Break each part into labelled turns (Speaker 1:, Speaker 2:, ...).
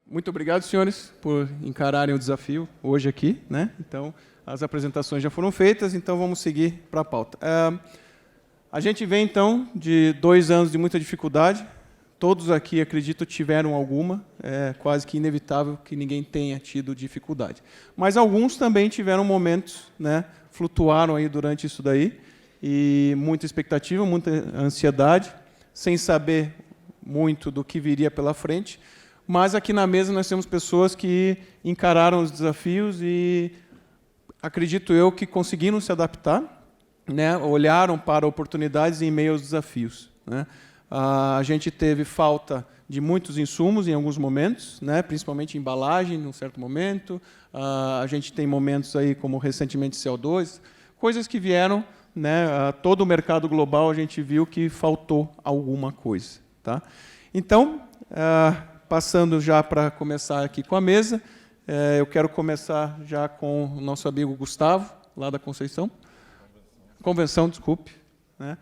Speaker 1: Muito obrigado, senhores, por encararem o desafio hoje aqui, né? Então, as apresentações já foram feitas, então vamos seguir para a pauta. A gente vem, então, de 2 anos de muita dificuldade. Todos aqui, acredito, tiveram alguma. É quase que inevitável que ninguém tenha tido dificuldade. Mas alguns também tiveram momentos, né? Flutuaram aí durante isso daí. E muita expectativa, muita ansiedade, sem saber muito do que viria pela frente. Mas aqui na mesa nós temos pessoas que encararam os desafios e, acredito eu, que conseguiram se adaptar, né? Olharam para oportunidades em meio aos desafios, né? A gente teve falta de muitos insumos em alguns momentos, né? Principalmente embalagem, num certo momento. A gente tem momentos aí, como recentemente CO2, coisas que vieram, né? Todo o mercado global a gente viu que faltou alguma coisa, tá? Então, passando já para começar aqui com a mesa, eu quero começar já com o nosso amigo Gustavo, lá da Conceição. Convenção, desculpe, né?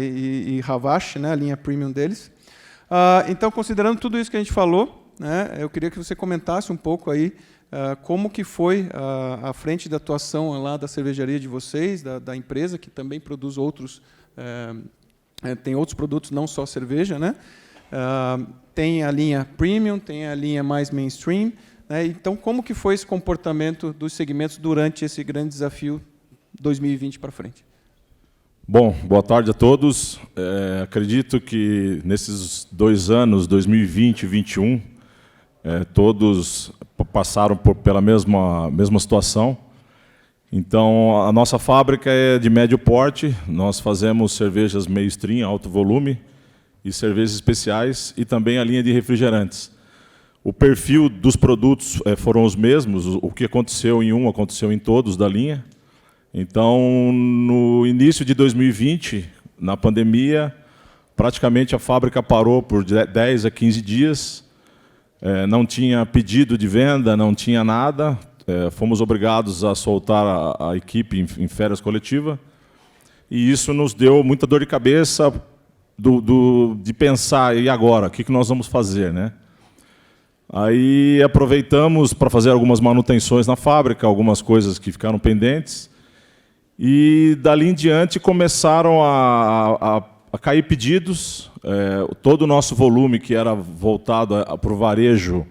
Speaker 1: E Ravache, né? A linha premium deles. Então, considerando tudo isso que a gente falou, né? Eu queria que você comentasse um pouco aí como que foi a frente de atuação lá da cervejaria de vocês, da empresa, que também produz outros, tem outros produtos, não só cerveja, né? Tem a linha premium, tem a linha mais mainstream, né? Então, como que foi esse comportamento dos segmentos durante esse grande desafio 2020 para frente?
Speaker 2: Bom, boa tarde a todos. Acredito que nesses 2 anos, 2020 e 2021, todos passaram pela mesma situação. Então, a nossa fábrica é de médio porte, nós fazemos cervejas mainstream, alto volume, e cervejas especiais, e também a linha de refrigerantes. O perfil dos produtos foram os mesmos, o que aconteceu em um aconteceu em todos da linha. Então, no início de 2020, na pandemia, praticamente a fábrica parou por 10 a 15 dias, não tinha pedido de venda, não tinha nada, fomos obrigados a soltar a equipe em férias coletiva, e isso nos deu muita dor de cabeça, de pensar, e agora, o que nós vamos fazer, né? Aí aproveitamos para fazer algumas manutenções na fábrica, algumas coisas que ficaram pendentes, e dali em diante começaram a cair pedidos, todo o nosso volume que era voltado para o varejo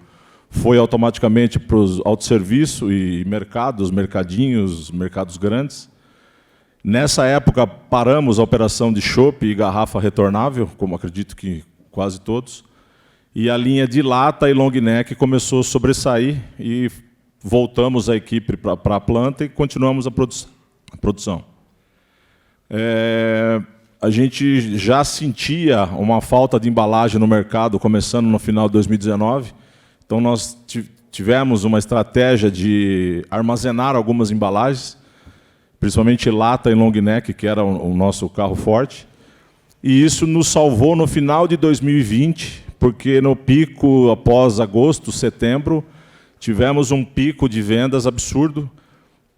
Speaker 2: foi automaticamente para os autosserviço e mercados, mercadinhos, mercados grandes. Nessa época, paramos a operação de chopp e garrafa retornável, como acredito que quase todos, e a linha de lata e long neck começou a sobressair e voltamos a equipe para a planta e continuamos a produção. A gente já sentia uma falta de embalagem no mercado, começando no final de 2019, então nós tivemos uma estratégia de armazenar algumas embalagens, principalmente lata e long neck, que era o nosso carro forte. E isso nos salvou no final de 2020, porque no pico, após agosto, setembro, tivemos um pico de vendas absurdo,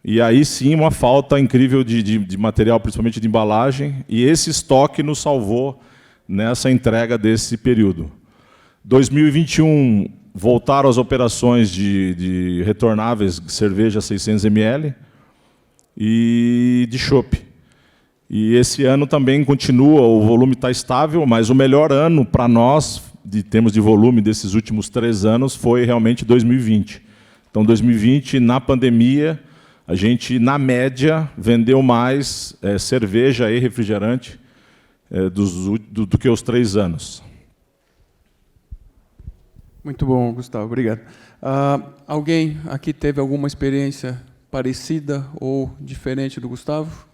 Speaker 2: e aí sim uma falta incrível de material, principalmente de embalagem, e esse estoque nos salvou nessa entrega desse período. 2021, voltaram as operações de retornáveis, cerveja 600 ml, e de chopp. E esse ano também continua, o volume está estável, mas o melhor ano para nós, de termos de volume desses últimos 3 anos, foi realmente 2020. Então, 2020, na pandemia, a gente, na média, vendeu mais cerveja e refrigerante do que os 3 anos.
Speaker 1: Muito bom, Gustavo, obrigado. Alguém aqui teve alguma experiência parecida ou diferente do Gustavo?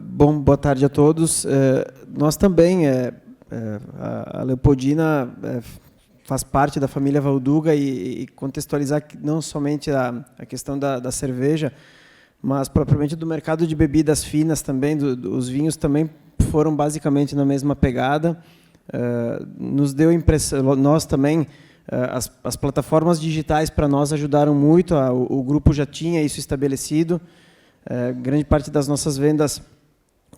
Speaker 3: Bom, boa tarde a todos. Nós também, a Leopoldina faz parte da família Valduga e contextualizar não somente a questão da cerveja, mas propriamente do mercado de bebidas finas também, os vinhos também foram basicamente na mesma pegada. Nos deu impressão, nós também, as plataformas digitais para nós ajudaram muito, o grupo já tinha isso estabelecido, grande parte das nossas vendas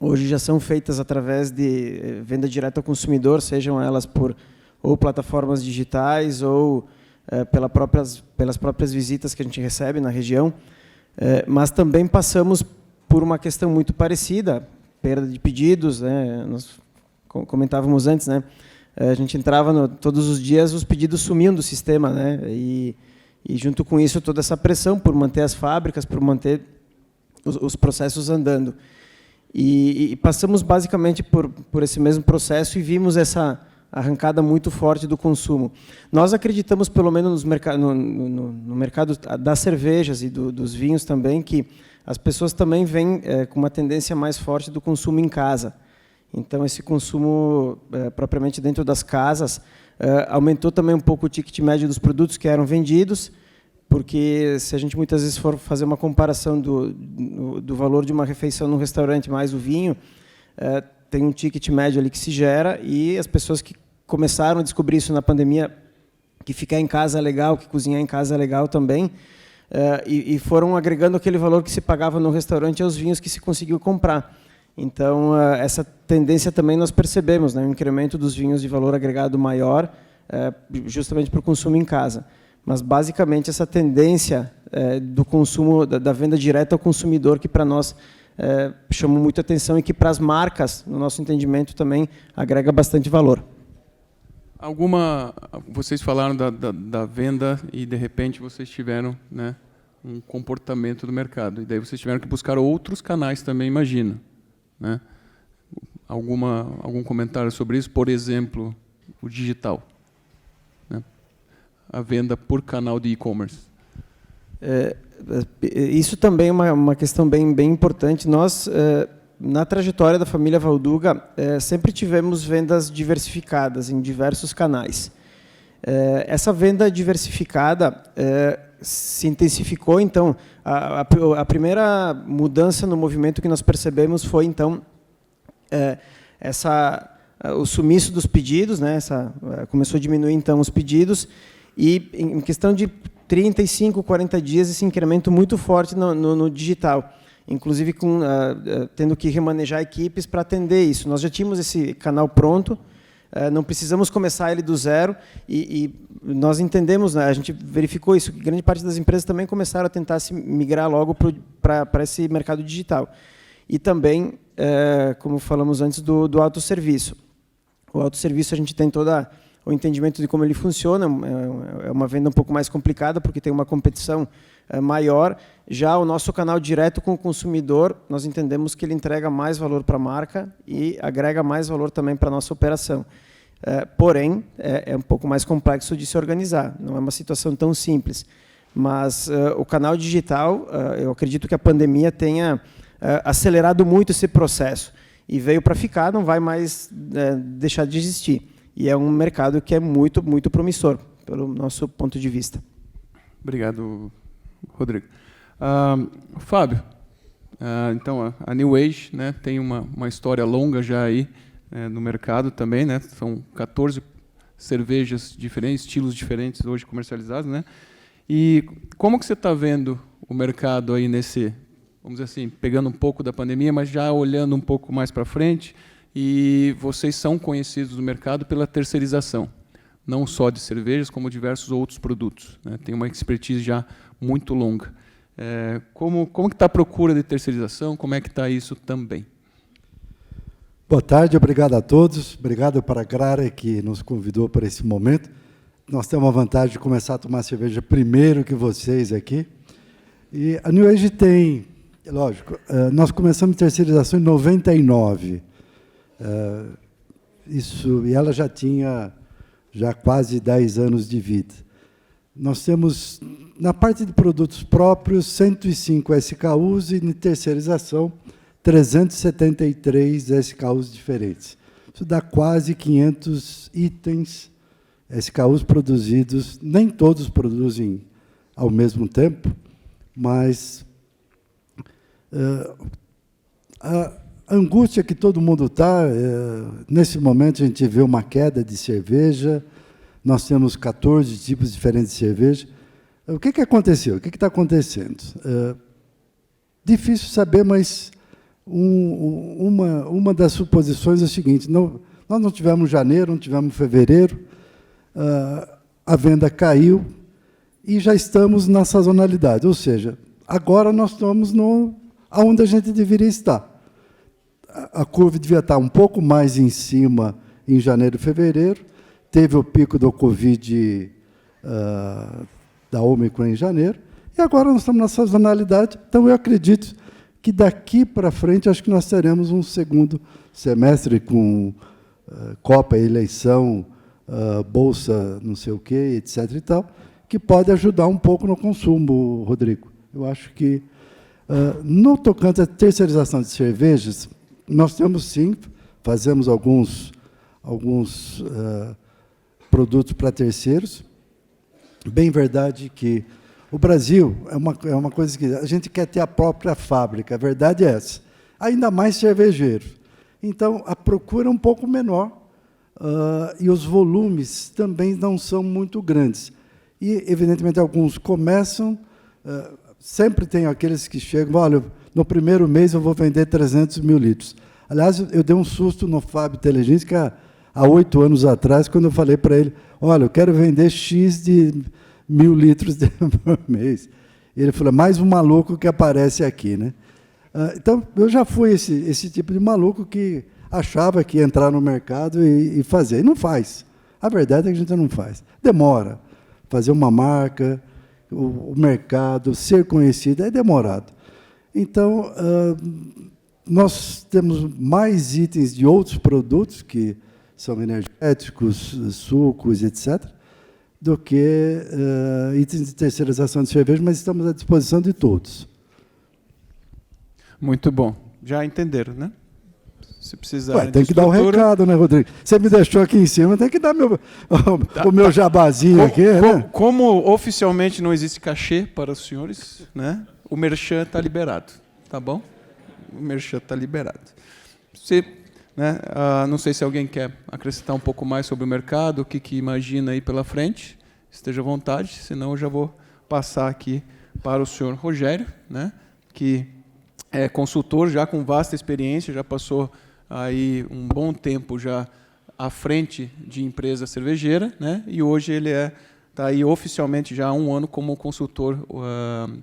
Speaker 3: hoje já são feitas através de venda direta ao consumidor, sejam elas por ou plataformas digitais ou pelas próprias visitas que a gente recebe na região, mas também passamos por uma questão muito parecida, perda de pedidos, né? Nós comentávamos antes, né? A gente entrava todos os dias, os pedidos sumiam do sistema, né? E junto com isso toda essa pressão por manter as fábricas, por manter os processos andando. E passamos basicamente por esse mesmo processo e vimos essa arrancada muito forte do consumo. Nós acreditamos, pelo menos no mercado das cervejas e dos vinhos também, que as pessoas também vêm com uma tendência mais forte do consumo em casa. Então, esse consumo propriamente dentro das casas aumentou também um pouco o ticket médio dos produtos que eram vendidos, porque se a gente muitas vezes for fazer uma comparação do valor de uma refeição num restaurante mais o vinho, tem um ticket médio ali que se gera, e as pessoas que começaram a descobrir isso na pandemia, que ficar em casa é legal, que cozinhar em casa é legal também, e foram agregando aquele valor que se pagava no restaurante aos vinhos que se conseguiu comprar. Então, essa tendência também nós percebemos, né, um incremento dos vinhos de valor agregado maior, justamente para o consumo em casa. Mas, basicamente, essa tendência do consumo, da venda direta ao consumidor, que para nós chamou muita atenção e que para as marcas, no nosso entendimento, também agrega bastante valor.
Speaker 1: Vocês falaram da venda e, de repente, vocês tiveram, né, um comportamento do mercado. E daí vocês tiveram que buscar outros canais também, imagino. Né? Algum comentário sobre isso? Por exemplo, o digital. Né? A venda por canal de e-commerce.
Speaker 3: Isso também é uma questão bem importante. Nós, na trajetória da família Valduga, sempre tivemos vendas diversificadas em diversos canais. Essa venda diversificada se intensificou, então, a primeira mudança no movimento que nós percebemos foi, então, o sumiço dos pedidos, né? Começou a diminuir, então, os pedidos, e em questão de 35, 40 dias, esse incremento muito forte no digital, inclusive tendo que remanejar equipes para atender isso. Nós já tínhamos esse canal pronto, não precisamos começar ele do zero, e nós entendemos, né, a gente verificou isso, que grande parte das empresas também começaram a tentar se migrar logo para esse mercado digital. E também, como falamos antes, do autosserviço. O autosserviço, a gente tem todo o entendimento de como ele funciona, é uma venda um pouco mais complicada, porque tem uma competição maior. Já o nosso canal direto com o consumidor, nós entendemos que ele entrega mais valor para a marca e agrega mais valor também para a nossa operação. Porém, é um pouco mais complexo de se organizar, não é uma situação tão simples. Mas o canal digital, eu acredito que a pandemia tenha acelerado muito esse processo, e veio para ficar, não vai mais deixar de existir. E é um mercado que é muito, muito promissor, pelo nosso ponto de vista.
Speaker 1: Obrigado, Rodrigo. Fábio, então a New Age, né, tem uma história longa já aí no mercado também, né? São 14 cervejas diferentes, estilos diferentes hoje comercializados, né? E como que você está vendo o mercado aí nesse, vamos dizer assim, pegando um pouco da pandemia, mas já olhando um pouco mais para frente? E vocês são conhecidos no mercado pela terceirização, não só de cervejas, como diversos outros produtos, né? Tem uma expertise já muito longa. Como que está a procura de terceirização? Como é que está isso também?
Speaker 4: Boa tarde, obrigado a todos. Obrigado para a Grare, que nos convidou para esse momento. Nós temos a vantagem de começar a tomar cerveja primeiro que vocês aqui. E a New Age tem, lógico, nós começamos terceirização em 99. E ela já tinha quase 10 anos de vida. Nós temos, na parte de produtos próprios, 105 SKUs e, em terceirização, 373 SKUs diferentes. Isso dá quase 500 itens, SKUs produzidos. Nem todos produzem ao mesmo tempo, mas a angústia que todo mundo está, nesse momento a gente vê uma queda de cerveja, nós temos 14 tipos diferentes de cerveja. O que aconteceu? O que está acontecendo? Difícil saber, mas uma das suposições é a seguinte: nós não tivemos janeiro, não tivemos fevereiro, a venda caiu e já estamos na sazonalidade, ou seja, agora nós estamos onde a gente deveria estar. A curva devia estar um pouco mais em cima em janeiro e fevereiro, teve o pico do Covid da Ômicron em janeiro, e agora nós estamos na sazonalidade, então eu acredito que daqui para frente acho que nós teremos um segundo semestre com Copa, eleição, bolsa, não sei o quê, etc. e tal, que pode ajudar um pouco no consumo, Rodrigo. Eu acho que, no tocante à terceirização de cervejas, nós temos sim, fazemos alguns produtos para terceiros. Bem verdade que o Brasil é uma coisa que a gente quer ter a própria fábrica, a verdade é essa. Ainda mais cervejeiros. Então, a procura é um pouco menor e os volumes também não são muito grandes. E, evidentemente, alguns começam, sempre tem aqueles que chegam, olha, no primeiro mês eu vou vender 300 mil litros. Aliás, eu dei um susto no Fábio Teleginski há 8 anos atrás, quando eu falei para ele, olha, eu quero vender X de 1.000 litros por mês. Ele falou, mais um maluco que aparece aqui, né? Então, eu já fui esse tipo de maluco que achava que ia entrar no mercado e fazer. E não faz. A verdade é que a gente não faz. Demora. Fazer uma marca, o mercado, ser conhecido, é demorado. Então, nós temos mais itens de outros produtos, que são energéticos, sucos, etc., do que itens de terceirização de cerveja, mas estamos à disposição de todos. Muito bom. Já entenderam, né? Se precisar. Tem que dar o recado, né, Rodrigo? Você me deixou aqui em cima, tem que dar o meu jabazinho aqui. Né?
Speaker 1: Como oficialmente não existe cachê para os senhores, né? O merchan está liberado, tá bom? O merchan está liberado. Né, não sei se alguém quer acrescentar um pouco mais sobre o mercado, o que imagina aí pela frente. Esteja à vontade, senão eu já vou passar aqui para o senhor Rogério, né, que é consultor já com vasta experiência, já passou aí um bom tempo já à frente de empresa cervejeira, né, e hoje ele está aí oficialmente já há 1 ano como consultor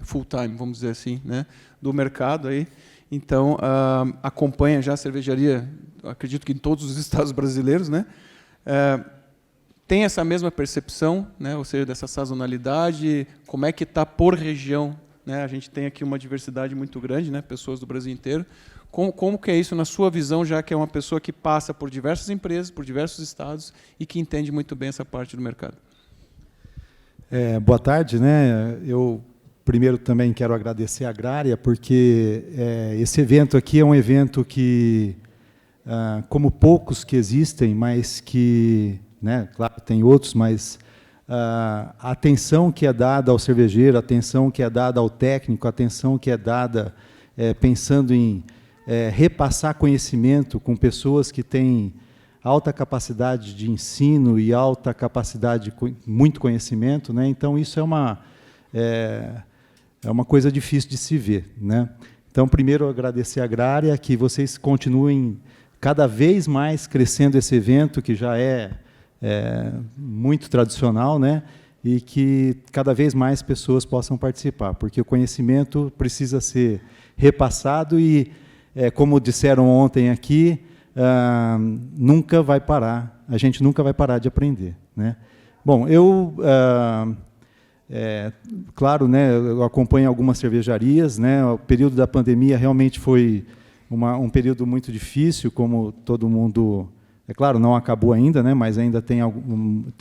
Speaker 1: full-time, vamos dizer assim, né, do mercado aí. Então, acompanha já a cervejaria, acredito que em todos os estados brasileiros, né? Tem essa mesma percepção, né? Ou seja, dessa sazonalidade, como é que está por região, né? A gente tem aqui uma diversidade muito grande, né? Pessoas do Brasil inteiro. Como que é isso na sua visão, já que é uma pessoa que passa por diversas empresas, por diversos estados e que entende muito bem essa parte do mercado?
Speaker 5: Boa tarde, né? Eu primeiro também quero agradecer a Agrária, porque esse evento aqui é um evento que, como poucos que existem, mas que, né, claro, tem outros, mas a atenção que é dada ao cervejeiro, a atenção que é dada ao técnico, a atenção que é dada pensando em repassar conhecimento com pessoas que têm alta capacidade de ensino e alta capacidade de muito conhecimento, né? Então, isso é uma coisa difícil de se ver, né? Então, primeiro, agradecer a Agrária, que vocês continuem cada vez mais crescendo esse evento, que já é muito tradicional, né? E que cada vez mais pessoas possam participar, porque o conhecimento precisa ser repassado e, como disseram ontem aqui, nunca vai parar, a gente nunca vai parar de aprender, né? Bom, claro, né, eu acompanho algumas cervejarias, né, o período da pandemia realmente foi um período muito difícil, como todo mundo, é claro, não acabou ainda, né, mas ainda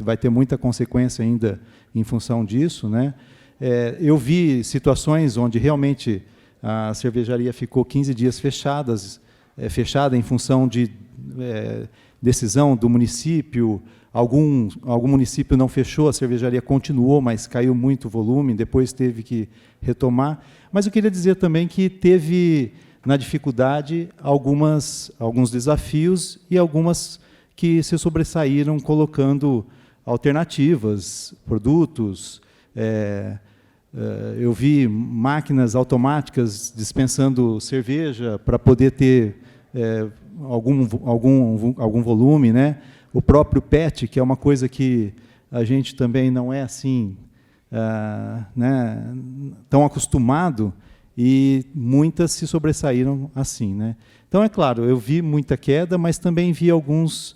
Speaker 5: vai ter muita consequência ainda em função disso, né. Eu vi situações onde realmente a cervejaria ficou 15 dias fechada em função de decisão do município. Algum município não fechou, a cervejaria continuou, mas caiu muito o volume, depois teve que retomar. Mas eu queria dizer também que teve, na dificuldade, alguns desafios e algumas que se sobressaíram colocando alternativas, produtos, eu vi máquinas automáticas dispensando cerveja para poder ter algum volume, né? O próprio PET, que é uma coisa que a gente também não é assim, né, tão acostumado, e muitas se sobressaíram assim, né? Então, é claro, eu vi muita queda, mas também vi algumas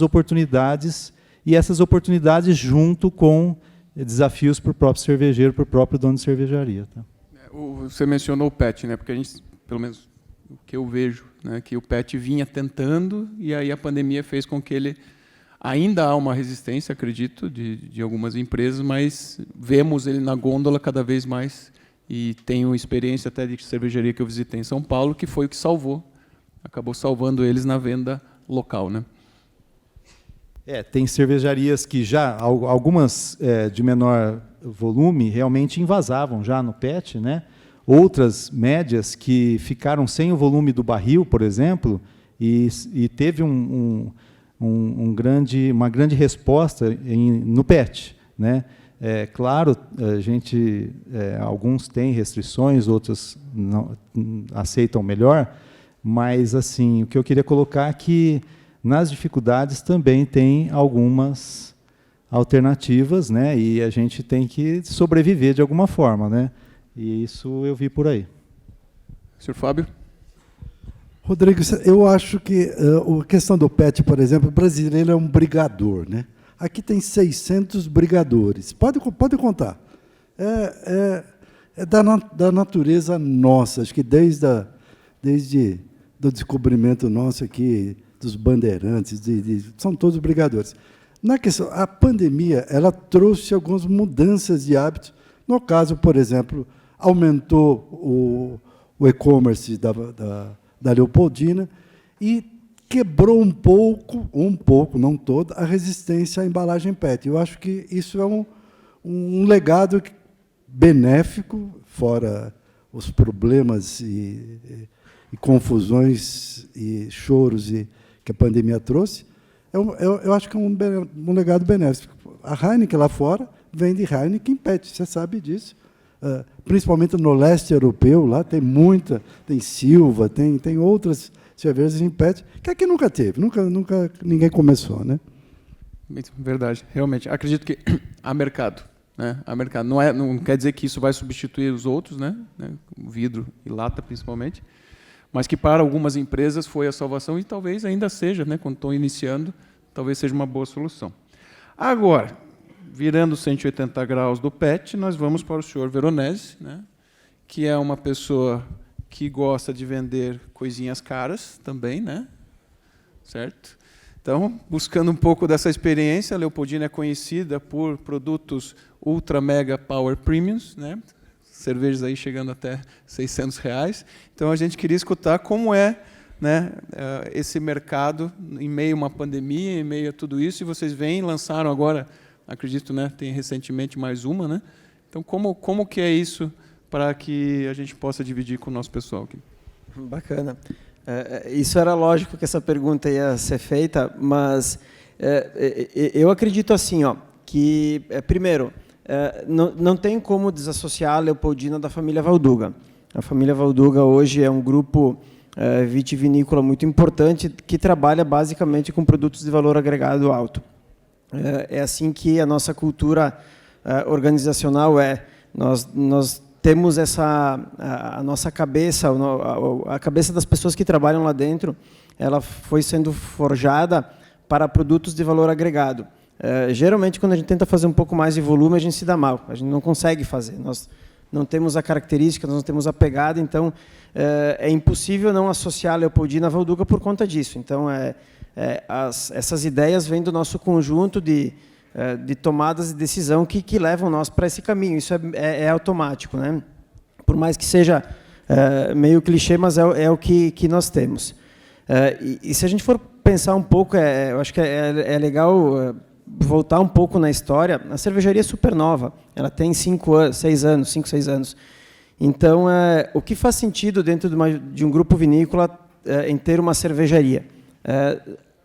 Speaker 5: oportunidades, e essas oportunidades junto com desafios para o próprio cervejeiro, para o próprio dono de cervejaria. Tá?
Speaker 1: Você mencionou o PET, né? Porque a gente, pelo menos o que eu vejo, né, que o PET vinha tentando, e aí a pandemia fez com que ele... Ainda há uma resistência, acredito, de algumas empresas, mas vemos ele na gôndola cada vez mais, e tenho experiência até de cervejaria que eu visitei em São Paulo, que foi o que acabou salvando eles na venda local, né?
Speaker 5: Tem cervejarias que já, algumas de menor volume, realmente invasavam já no PET, né? Outras médias que ficaram sem o volume do barril, por exemplo, e teve uma grande resposta no PET, né? Claro, alguns têm restrições, outros não, aceitam melhor, mas assim, o que eu queria colocar é que nas dificuldades também tem algumas alternativas, né? E a gente tem que sobreviver de alguma forma, né? E isso eu vi por aí.
Speaker 1: Sr. Fábio?
Speaker 4: Rodrigo, eu acho que a questão do PET, por exemplo, o brasileiro é um brigador, né? Aqui tem 600 brigadores. Pode contar. É da natureza nossa. Acho que desde o descobrimento nosso aqui, dos bandeirantes, são todos brigadores. Na questão, a pandemia, ela trouxe algumas mudanças de hábitos. No caso, por exemplo, aumentou o e-commerce da Leopoldina e quebrou um pouco, não toda, a resistência à embalagem PET. Eu acho que isso é um legado benéfico, fora os problemas e confusões e choros que a pandemia trouxe. Eu acho que é um legado benéfico. A Heineken lá fora vende Heineken PET, você sabe disso. Principalmente no leste europeu, lá tem Silva, tem outras cervejas em PET, que aqui nunca teve, nunca ninguém começou, né?
Speaker 1: Verdade, realmente. Acredito que há mercado, né? Há mercado. Não quer dizer que isso vai substituir os outros, né? O vidro e lata, principalmente, mas que para algumas empresas foi a salvação e talvez ainda seja, né? Quando estão iniciando, talvez seja uma boa solução. Agora, virando 180 graus do PET, nós vamos para o senhor Veronese, né? Que é uma pessoa que gosta de vender coisinhas caras também, né? Certo? Então, buscando um pouco dessa experiência, a Leopoldina é conhecida por produtos ultra mega power premiums, né? Cervejas aí chegando até R$600. Então, a gente queria escutar como é, né, esse mercado em meio a uma pandemia, em meio a tudo isso, e vocês lançaram agora, acredito, né, tem recentemente mais uma, né? Então, como que é isso para que a gente possa dividir com o nosso pessoal aqui?
Speaker 3: Bacana. Isso era lógico que essa pergunta ia ser feita, mas eu acredito assim, que, primeiro, não tem como desassociar a Leopoldina da família Valduga. A família Valduga hoje é um grupo vitivinícola muito importante que trabalha basicamente com produtos de valor agregado alto. É assim que a nossa cultura organizacional é. Nós temos a nossa cabeça, a cabeça das pessoas que trabalham lá dentro, ela foi sendo forjada para produtos de valor agregado. Geralmente, quando a gente tenta fazer um pouco mais de volume, a gente se dá mal, a gente não consegue fazer. Nós não temos a característica, nós não temos a pegada, então é impossível não associar a Leopoldina à Valduga por conta disso. Então, essas ideias vêm do nosso conjunto de tomadas de decisão que levam nós para esse caminho. Isso é automático, né? Por mais que seja meio clichê, mas é o que nós temos. E se a gente for pensar um pouco, eu acho que é legal voltar um pouco na história. A cervejaria é super nova, ela tem 5, 6 anos. Então, o que faz sentido dentro de um grupo vinícola em ter uma cervejaria?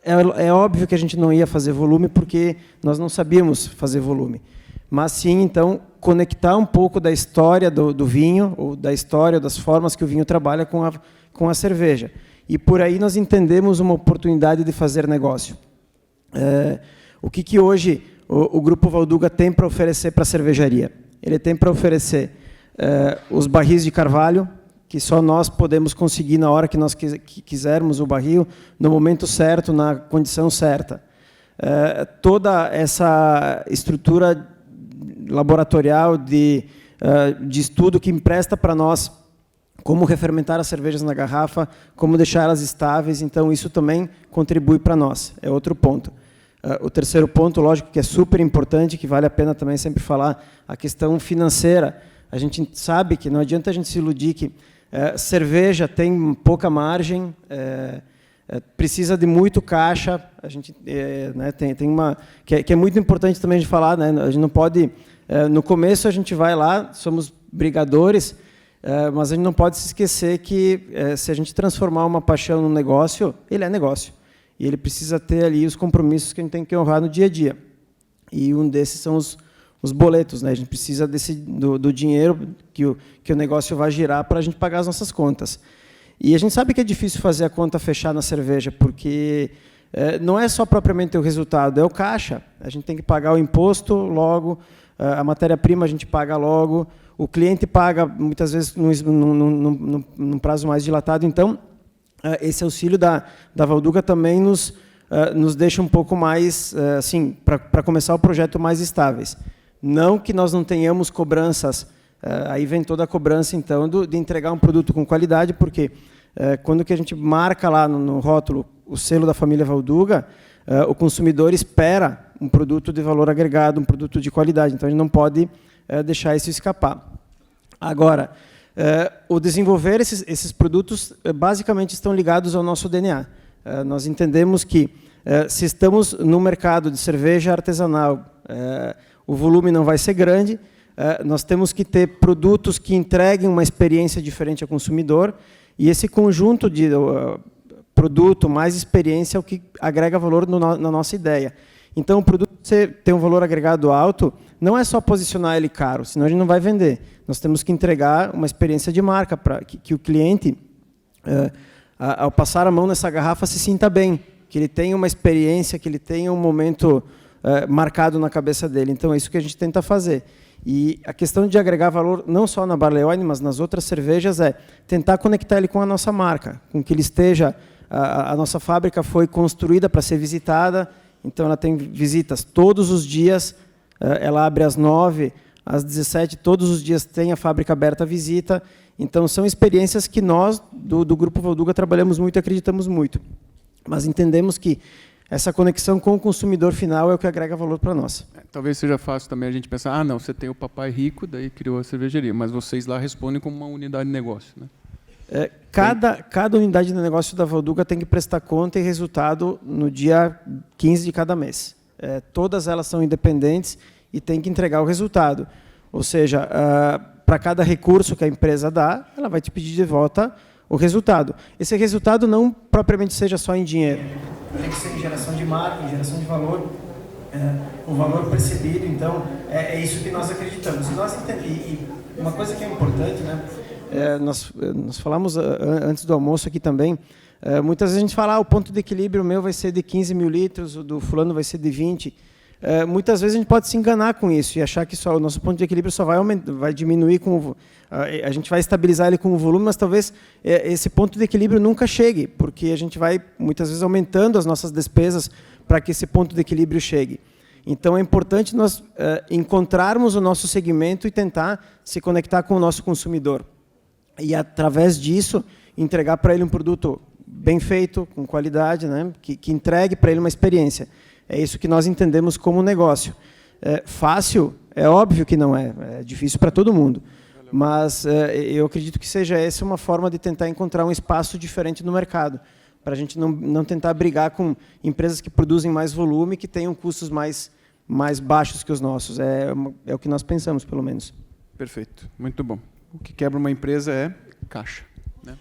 Speaker 3: É óbvio que a gente não ia fazer volume porque nós não sabíamos fazer volume. Mas sim, então, conectar um pouco da história do vinho, ou da história, ou das formas que o vinho trabalha com a cerveja. E por aí nós entendemos uma oportunidade de fazer negócio. O que hoje o Grupo Valduga tem para oferecer para a cervejaria? Ele tem para oferecer os barris de carvalho, que só nós podemos conseguir na hora que nós quisermos o barril, no momento certo, na condição certa. Toda essa estrutura laboratorial de estudo que empresta para nós como refermentar as cervejas na garrafa, como deixar elas estáveis, então isso também contribui para nós, é outro ponto. O terceiro ponto, lógico, que é super importante, que vale a pena também sempre falar, a questão financeira. A gente sabe que não adianta a gente se iludir que cerveja tem pouca margem, precisa de muito caixa. A gente né, tem uma que é muito importante também de falar, né? A gente não pode no começo a gente vai lá, somos brigadores, mas a gente não pode se esquecer que se a gente transformar uma paixão num negócio, ele é negócio e ele precisa ter ali os compromissos que a gente tem que honrar no dia a dia. E um desses são os boletos, né? A gente precisa do dinheiro que o negócio vai girar para a gente pagar as nossas contas. E a gente sabe que é difícil fazer a conta fechar na cerveja, porque não é só propriamente o resultado, é o caixa. A gente tem que pagar o imposto logo, a matéria-prima a gente paga logo, o cliente paga muitas vezes num prazo mais dilatado. Então, esse auxílio da Valduga também nos deixa um pouco mais, assim, para começar o projeto, mais estáveis. Não que nós não tenhamos cobranças, aí vem toda a cobrança, então, de entregar um produto com qualidade, porque quando que a gente marca lá no rótulo o selo da família Valduga, o consumidor espera um produto de valor agregado, um produto de qualidade, então a gente não pode deixar isso escapar. Agora, o desenvolver esses produtos basicamente estão ligados ao nosso DNA. Nós entendemos que se estamos no mercado de cerveja artesanal, o volume não vai ser grande, nós temos que ter produtos que entreguem uma experiência diferente ao consumidor, e esse conjunto de produto mais experiência é o que agrega valor na nossa ideia. Então, o produto ter um valor agregado alto não é só posicionar ele caro, senão a gente não vai vender. Nós temos que entregar uma experiência de marca para que o cliente, ao passar a mão nessa garrafa, se sinta bem, que ele tenha uma experiência, que ele tenha um momento marcado na cabeça dele. Então, é isso que a gente tenta fazer. E a questão de agregar valor, não só na Barley Wine, mas nas outras cervejas, é tentar conectar ele com a nossa marca, com que ele esteja... A nossa fábrica foi construída para ser visitada, então ela tem visitas todos os dias, ela abre às 9h, às 17h, todos os dias tem a fábrica aberta à visita. Então, são experiências que nós, do Grupo Valduga, trabalhamos muito e acreditamos muito. Mas entendemos que essa conexão com o consumidor final é o que agrega valor para nós.
Speaker 1: Talvez seja fácil também a gente pensar, não, você tem o papai rico, daí criou a cervejaria, mas vocês lá respondem como uma unidade de negócio, né?
Speaker 3: Cada unidade de negócio da Valduga tem que prestar conta e resultado no dia 15 de cada mês. Todas elas são independentes e têm que entregar o resultado. Ou seja, para cada recurso que a empresa dá, ela vai te pedir de volta o resultado. Esse resultado não propriamente seja só em dinheiro. Tem que ser em geração de marca, em geração de valor, o valor percebido. Então, é isso que nós acreditamos. E uma coisa que é importante, né? Nós falamos antes do almoço aqui também, muitas vezes a gente fala, o ponto de equilíbrio meu vai ser de 15 mil litros, o do fulano vai ser de 20. Muitas vezes a gente pode se enganar com isso e achar que só o nosso ponto de equilíbrio só vai diminuir a gente vai estabilizar ele com o volume, mas talvez esse ponto de equilíbrio nunca chegue, porque a gente vai muitas vezes aumentando as nossas despesas para que esse ponto de equilíbrio chegue. Então, é importante nós encontrarmos o nosso segmento e tentar se conectar com o nosso consumidor. E, através disso, entregar para ele um produto bem feito, com qualidade, né? que entregue para ele uma experiência. É isso que nós entendemos como negócio. Fácil, é óbvio que não é difícil para todo mundo. Mas eu acredito que seja essa uma forma de tentar encontrar um espaço diferente no mercado, para a gente não tentar brigar com empresas que produzem mais volume, que tenham custos mais baixos que os nossos. É o que nós pensamos, pelo menos.
Speaker 1: Perfeito, muito bom. O que quebra uma empresa é caixa, né?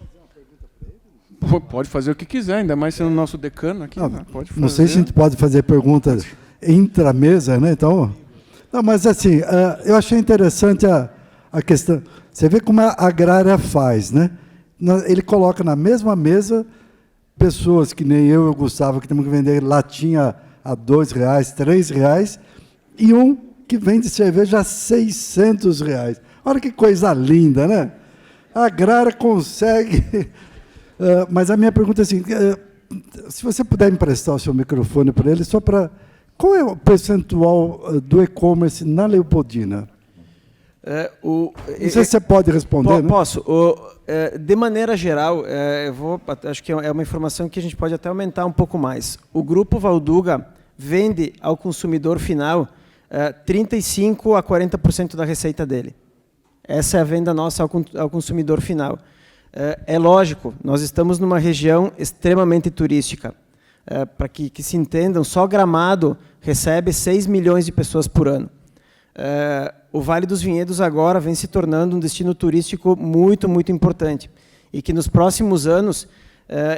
Speaker 1: Pode fazer o que quiser, ainda mais sendo o nosso decano aqui.
Speaker 4: Não,
Speaker 1: pode fazer.
Speaker 4: Não sei se a gente pode fazer perguntas intra-mesa, né? Então, Não, mas assim, eu achei interessante a questão. Você vê como a agrária faz, né? Ele coloca na mesma mesa pessoas que nem eu e o Gustavo, que temos que vender latinha a R$2, R$3, e um que vende cerveja a R$600. Olha que coisa linda, né? A agrária consegue... mas a minha pergunta é assim, se você puder emprestar o seu microfone para ele, só para... Qual é o percentual do e-commerce na Leopoldina? Não sei se você pode responder, né?
Speaker 3: Posso. De maneira geral, acho que é uma informação que a gente pode até aumentar um pouco mais. O Grupo Valduga vende ao consumidor final 35% a 40% da receita dele. Essa é a venda nossa ao consumidor final. É lógico, nós estamos numa região extremamente turística. Para que se entendam, só Gramado recebe 6 milhões de pessoas por ano. O Vale dos Vinhedos agora vem se tornando um destino turístico muito, muito importante. E que nos próximos anos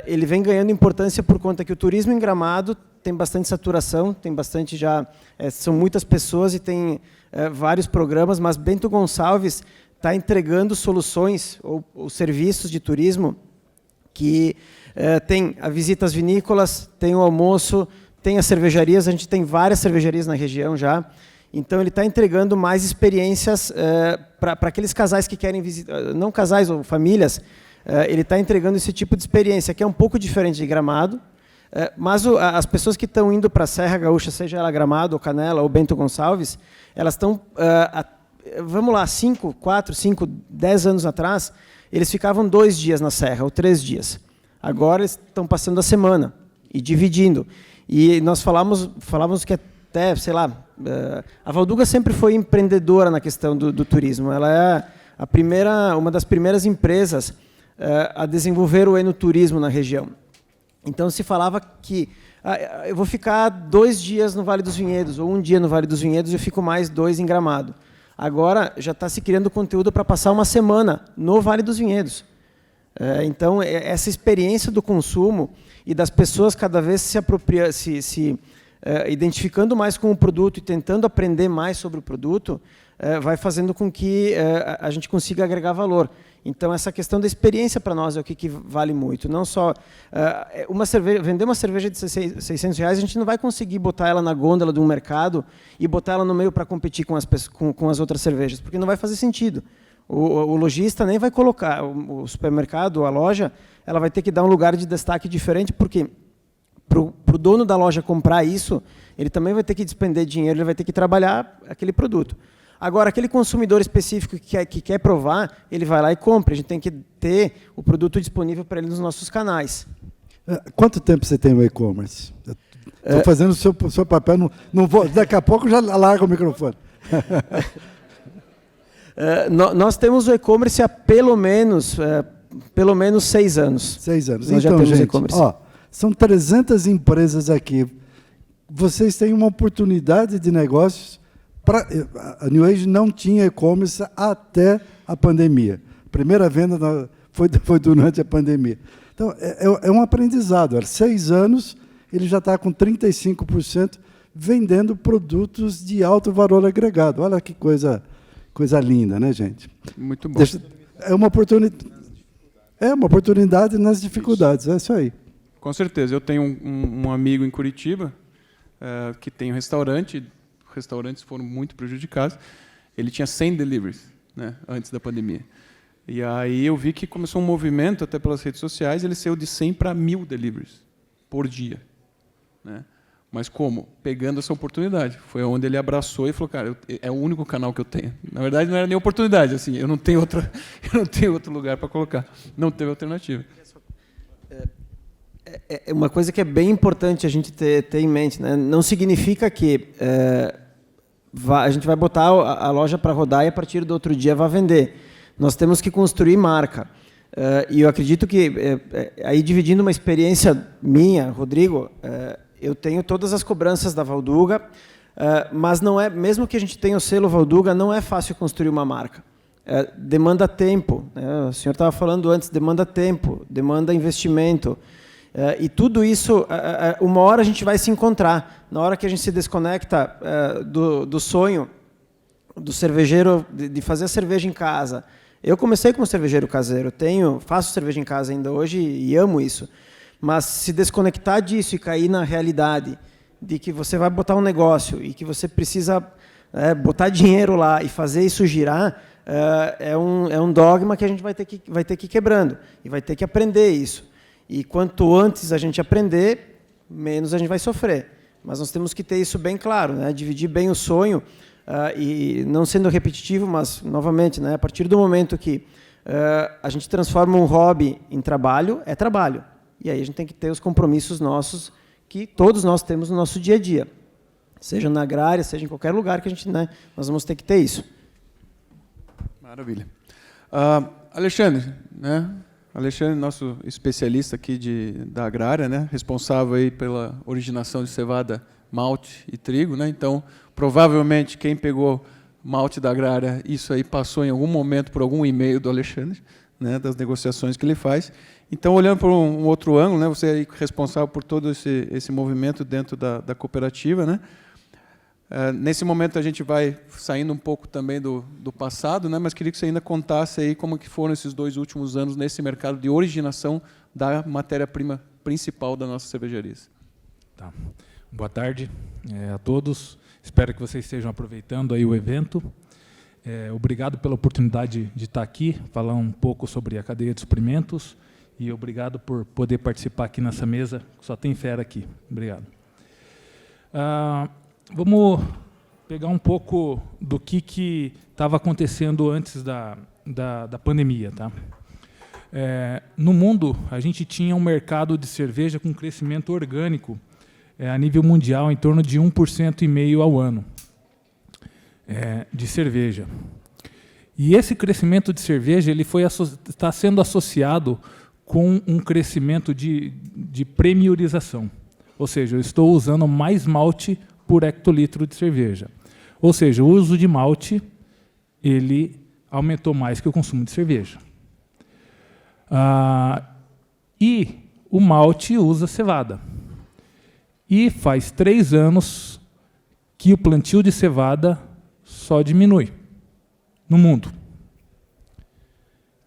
Speaker 3: ele vem ganhando importância por conta que o turismo em Gramado tem bastante saturação, tem bastante já... são muitas pessoas e tem vários programas, mas Bento Gonçalves está entregando soluções ou serviços de turismo que tem a visita às vinícolas, tem o almoço, tem as cervejarias, a gente tem várias cervejarias na região já. Então, ele está entregando mais experiências para aqueles casais que querem visitar, não casais ou famílias, ele está entregando esse tipo de experiência, que é um pouco diferente de Gramado, mas as pessoas que estão indo para a Serra Gaúcha, seja ela Gramado, ou Canela, ou Bento Gonçalves, elas estão, vamos lá, 5, 4, 5, 10 anos atrás, eles ficavam 2 dias na Serra, ou 3 dias. Agora, eles estão passando a semana e dividindo. E nós falávamos que até, sei lá, a Valduga sempre foi empreendedora na questão do turismo. Ela é uma das primeiras empresas a desenvolver o enoturismo na região. Então, se falava que eu vou ficar 2 dias no Vale dos Vinhedos, ou 1 dia no Vale dos Vinhedos, e eu fico mais 2 em Gramado. Agora, já está se criando conteúdo para passar uma semana no Vale dos Vinhedos. Então, essa experiência do consumo e das pessoas cada vez se identificando mais com o produto e tentando aprender mais sobre o produto, vai fazendo com que a gente consiga agregar valor. Então, essa questão da experiência para nós é o que vale muito. Não só vender uma cerveja de R$600, a gente não vai conseguir botar ela na gôndola de um mercado e botar ela no meio para competir com as outras cervejas, porque não vai fazer sentido. O lojista nem vai colocar, o supermercado, a loja, ela vai ter que dar um lugar de destaque diferente, porque para o dono da loja comprar isso, ele também vai ter que despender dinheiro, ele vai ter que trabalhar aquele produto. Agora, aquele consumidor específico que quer provar, ele vai lá e compra. A gente tem que ter o produto disponível para ele nos nossos canais.
Speaker 4: Quanto tempo você tem no e-commerce? Estou fazendo o seu papel, não vou, daqui a pouco já largo o microfone.
Speaker 3: Nós temos o e-commerce há pelo menos 6 anos.
Speaker 4: 6 anos.
Speaker 3: Nós
Speaker 4: então,
Speaker 3: já temos
Speaker 4: gente, são 300 empresas aqui. Vocês têm uma oportunidade de negócios. A New Age não tinha e-commerce até a pandemia. A primeira venda foi durante a pandemia. Então, é um aprendizado. Há 6 anos, ele já está com 35% vendendo produtos de alto valor agregado. Olha que coisa linda, né, gente?
Speaker 1: Muito bom.
Speaker 4: É uma oportunidade nas dificuldades, é isso aí.
Speaker 1: Com certeza. Eu tenho um amigo em Curitiba que tem um restaurante. Restaurantes foram muito prejudicados. Ele tinha 100 deliveries, né, antes da pandemia. E aí eu vi que começou um movimento, até pelas redes sociais, ele saiu de 100 para 1.000 deliveries por dia. Né? Mas como? Pegando essa oportunidade. Foi onde ele abraçou e falou, cara, é o único canal que eu tenho. Na verdade, não era nem oportunidade, assim, eu não tenho outro lugar para colocar. Não teve alternativa.
Speaker 3: É uma coisa que é bem importante a gente ter em mente, né? Não significa que a gente vai botar a loja para rodar e a partir do outro dia vai vender. Nós temos que construir marca. E eu acredito que, aí dividindo uma experiência minha, Rodrigo, eu tenho todas as cobranças da Valduga, mas não é, mesmo que a gente tenha o selo Valduga, não é fácil construir uma marca. Demanda tempo, né? O senhor estava falando antes, demanda tempo, demanda investimento. E tudo isso, uma hora a gente vai se encontrar. Na hora que a gente se desconecta do sonho do cervejeiro, de fazer a cerveja em casa. Eu comecei como cervejeiro caseiro, faço cerveja em casa ainda hoje e amo isso. Mas se desconectar disso e cair na realidade de que você vai botar um negócio e que você precisa botar dinheiro lá e fazer isso girar, é um dogma que a gente vai ter que ir quebrando e vai ter que aprender isso. E quanto antes a gente aprender, menos a gente vai sofrer. Mas nós temos que ter isso bem claro, né? Dividir bem o sonho. E não sendo repetitivo, mas, novamente, né, a partir do momento que a gente transforma um hobby em trabalho, é trabalho. E aí a gente tem que ter os compromissos nossos, que todos nós temos no nosso dia a dia. Seja na agrária, seja em qualquer lugar que a gente, né, nós vamos ter que ter isso.
Speaker 1: Maravilha. Alexandre, né? Alexandre, nosso especialista aqui da agrária, né? Responsável aí pela originação de cevada, malte e trigo, né? Então, provavelmente, quem pegou malte da agrária, isso aí passou em algum momento por algum e-mail do Alexandre, né, das negociações que ele faz. Então, olhando por um outro ângulo, né, você é responsável por todo esse movimento dentro da cooperativa, né? Nesse momento, a gente vai saindo um pouco também do passado, né, mas queria que você ainda contasse aí como que foram esses 2 últimos anos nesse mercado de originação da matéria-prima principal das nossas cervejarias.
Speaker 6: Tá. Boa tarde a todos. Espero que vocês estejam aproveitando aí o evento. Obrigado pela oportunidade de estar aqui, falar um pouco sobre a cadeia de suprimentos e obrigado por poder participar aqui nessa mesa. Só tem fera aqui. Obrigado. Vamos pegar um pouco do que estava acontecendo antes da pandemia. Tá? No mundo, a gente tinha um mercado de cerveja com crescimento orgânico a nível mundial em torno de 1,5% ao ano de cerveja. E esse crescimento de cerveja está sendo associado com um crescimento de premiorização. Ou seja, eu estou usando mais malte por hectolitro de cerveja. Ou seja, o uso de malte ele aumentou mais que o consumo de cerveja. E o malte usa cevada. E faz 3 anos que o plantio de cevada só diminui no mundo.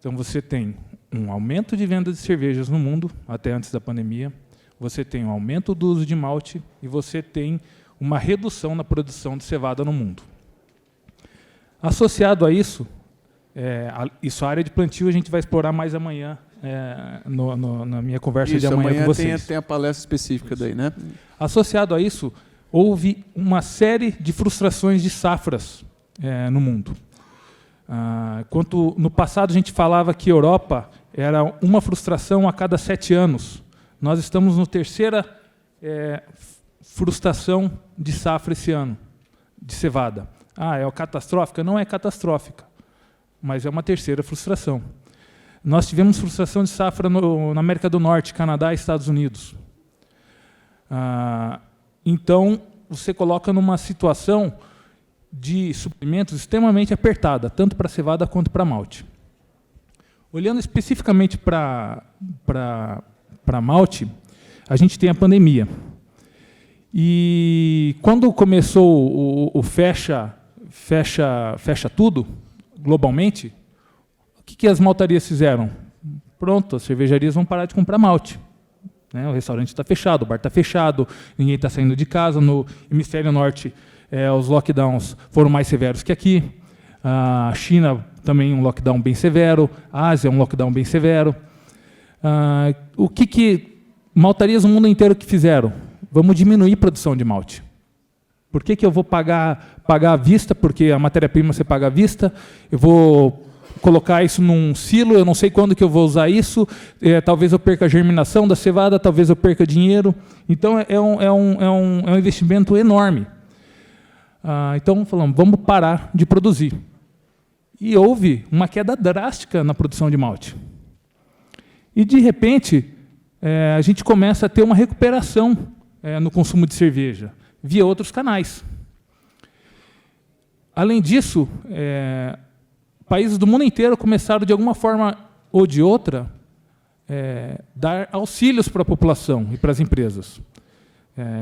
Speaker 6: Então, você tem um aumento de venda de cervejas no mundo, até antes da pandemia, você tem um aumento do uso de malte e você tem uma redução na produção de cevada no mundo. Associado a isso, a área de plantio a gente vai explorar mais amanhã, na minha conversa de amanhã com vocês.
Speaker 1: Tem a palestra específica daí, né?
Speaker 6: Associado a isso, houve uma série de frustrações de safras no mundo. Enquanto no passado a gente falava que a Europa era uma frustração a cada 7 anos, nós estamos na 3ª frustração de safra esse ano, de cevada. É catastrófica? Não é catastrófica, mas é uma 3ª frustração. Nós tivemos frustração de safra na América do Norte, Canadá e Estados Unidos. Então, você coloca numa situação de suprimentos extremamente apertada, tanto para cevada quanto para malte. Olhando especificamente para malte, a gente tem a pandemia. E quando começou o fecha tudo, globalmente, o que as maltarias fizeram? Pronto, as cervejarias vão parar de comprar malte. O restaurante está fechado, o bar está fechado, ninguém está saindo de casa. No hemisfério norte, os lockdowns foram mais severos que aqui. A China também um lockdown bem severo. A Ásia um lockdown bem severo. O que maltarias no mundo inteiro que fizeram? Vamos diminuir a produção de malte. Por que eu vou pagar à vista? Porque a matéria-prima você paga à vista. Eu vou colocar isso num silo, eu não sei quando que eu vou usar isso, talvez eu perca a germinação da cevada, talvez eu perca dinheiro. Então, é um investimento enorme. Então, falamos, vamos parar de produzir. E houve uma queda drástica na produção de malte. E, de repente, a gente começa a ter uma recuperação no consumo de cerveja, via outros canais. Além disso, países do mundo inteiro começaram, de alguma forma ou de outra, dar auxílios para a população e para as empresas.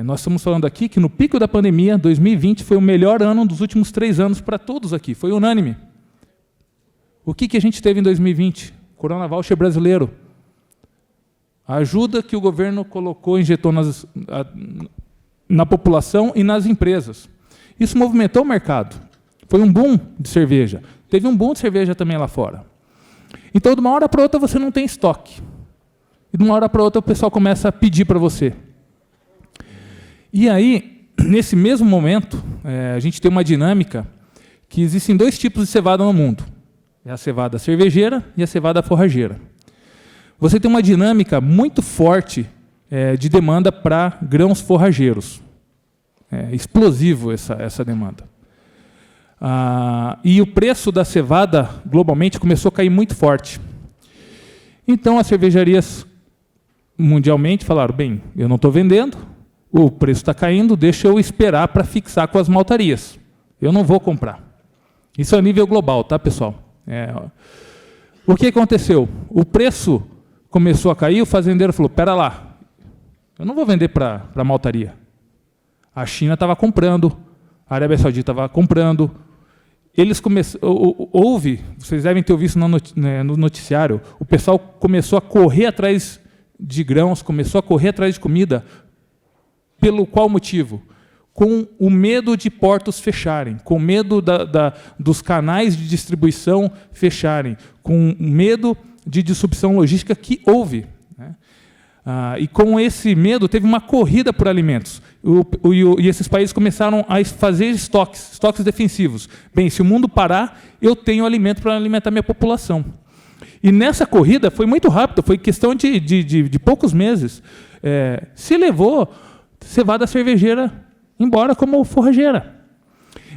Speaker 6: Nós estamos falando aqui que no pico da pandemia, 2020 foi o melhor ano dos últimos 3 anos para todos aqui, foi unânime. O que a gente teve em 2020? Corona Voucher brasileiro. A ajuda que o governo colocou, injetou na população e nas empresas. Isso movimentou o mercado. Foi um boom de cerveja. Teve um boom de cerveja também lá fora. Então, de uma hora para outra, você não tem estoque. E de uma hora para outra, o pessoal começa a pedir para você. E aí, nesse mesmo momento, a gente tem uma dinâmica que existem 2 tipos de cevada no mundo. É a cevada cervejeira e a cevada forrageira. Você tem uma dinâmica muito forte de demanda para grãos forrageiros. É explosivo essa demanda. E o preço da cevada, globalmente, começou a cair muito forte. Então, as cervejarias, mundialmente, falaram, bem, eu não estou vendendo, o preço está caindo, deixa eu esperar para fixar com as maltarias. Eu não vou comprar. Isso a nível global, tá, pessoal? O que aconteceu? O preço começou a cair, o fazendeiro falou, espera lá, eu não vou vender para a maltaria. A China estava comprando, a Arábia Saudita estava comprando. Eles vocês devem ter ouvido no noticiário, o pessoal começou a correr atrás de grãos, começou a correr atrás de comida. Pelo qual motivo? Com o medo de portos fecharem, com medo dos canais de distribuição fecharem, com medo de disrupção logística que houve. Né? E com esse medo, teve uma corrida por alimentos. E esses países começaram a fazer estoques defensivos. Bem, se o mundo parar, eu tenho alimento para alimentar minha população. E nessa corrida, foi muito rápido, foi questão de poucos meses. Se levou cevada cervejeira embora como forrageira.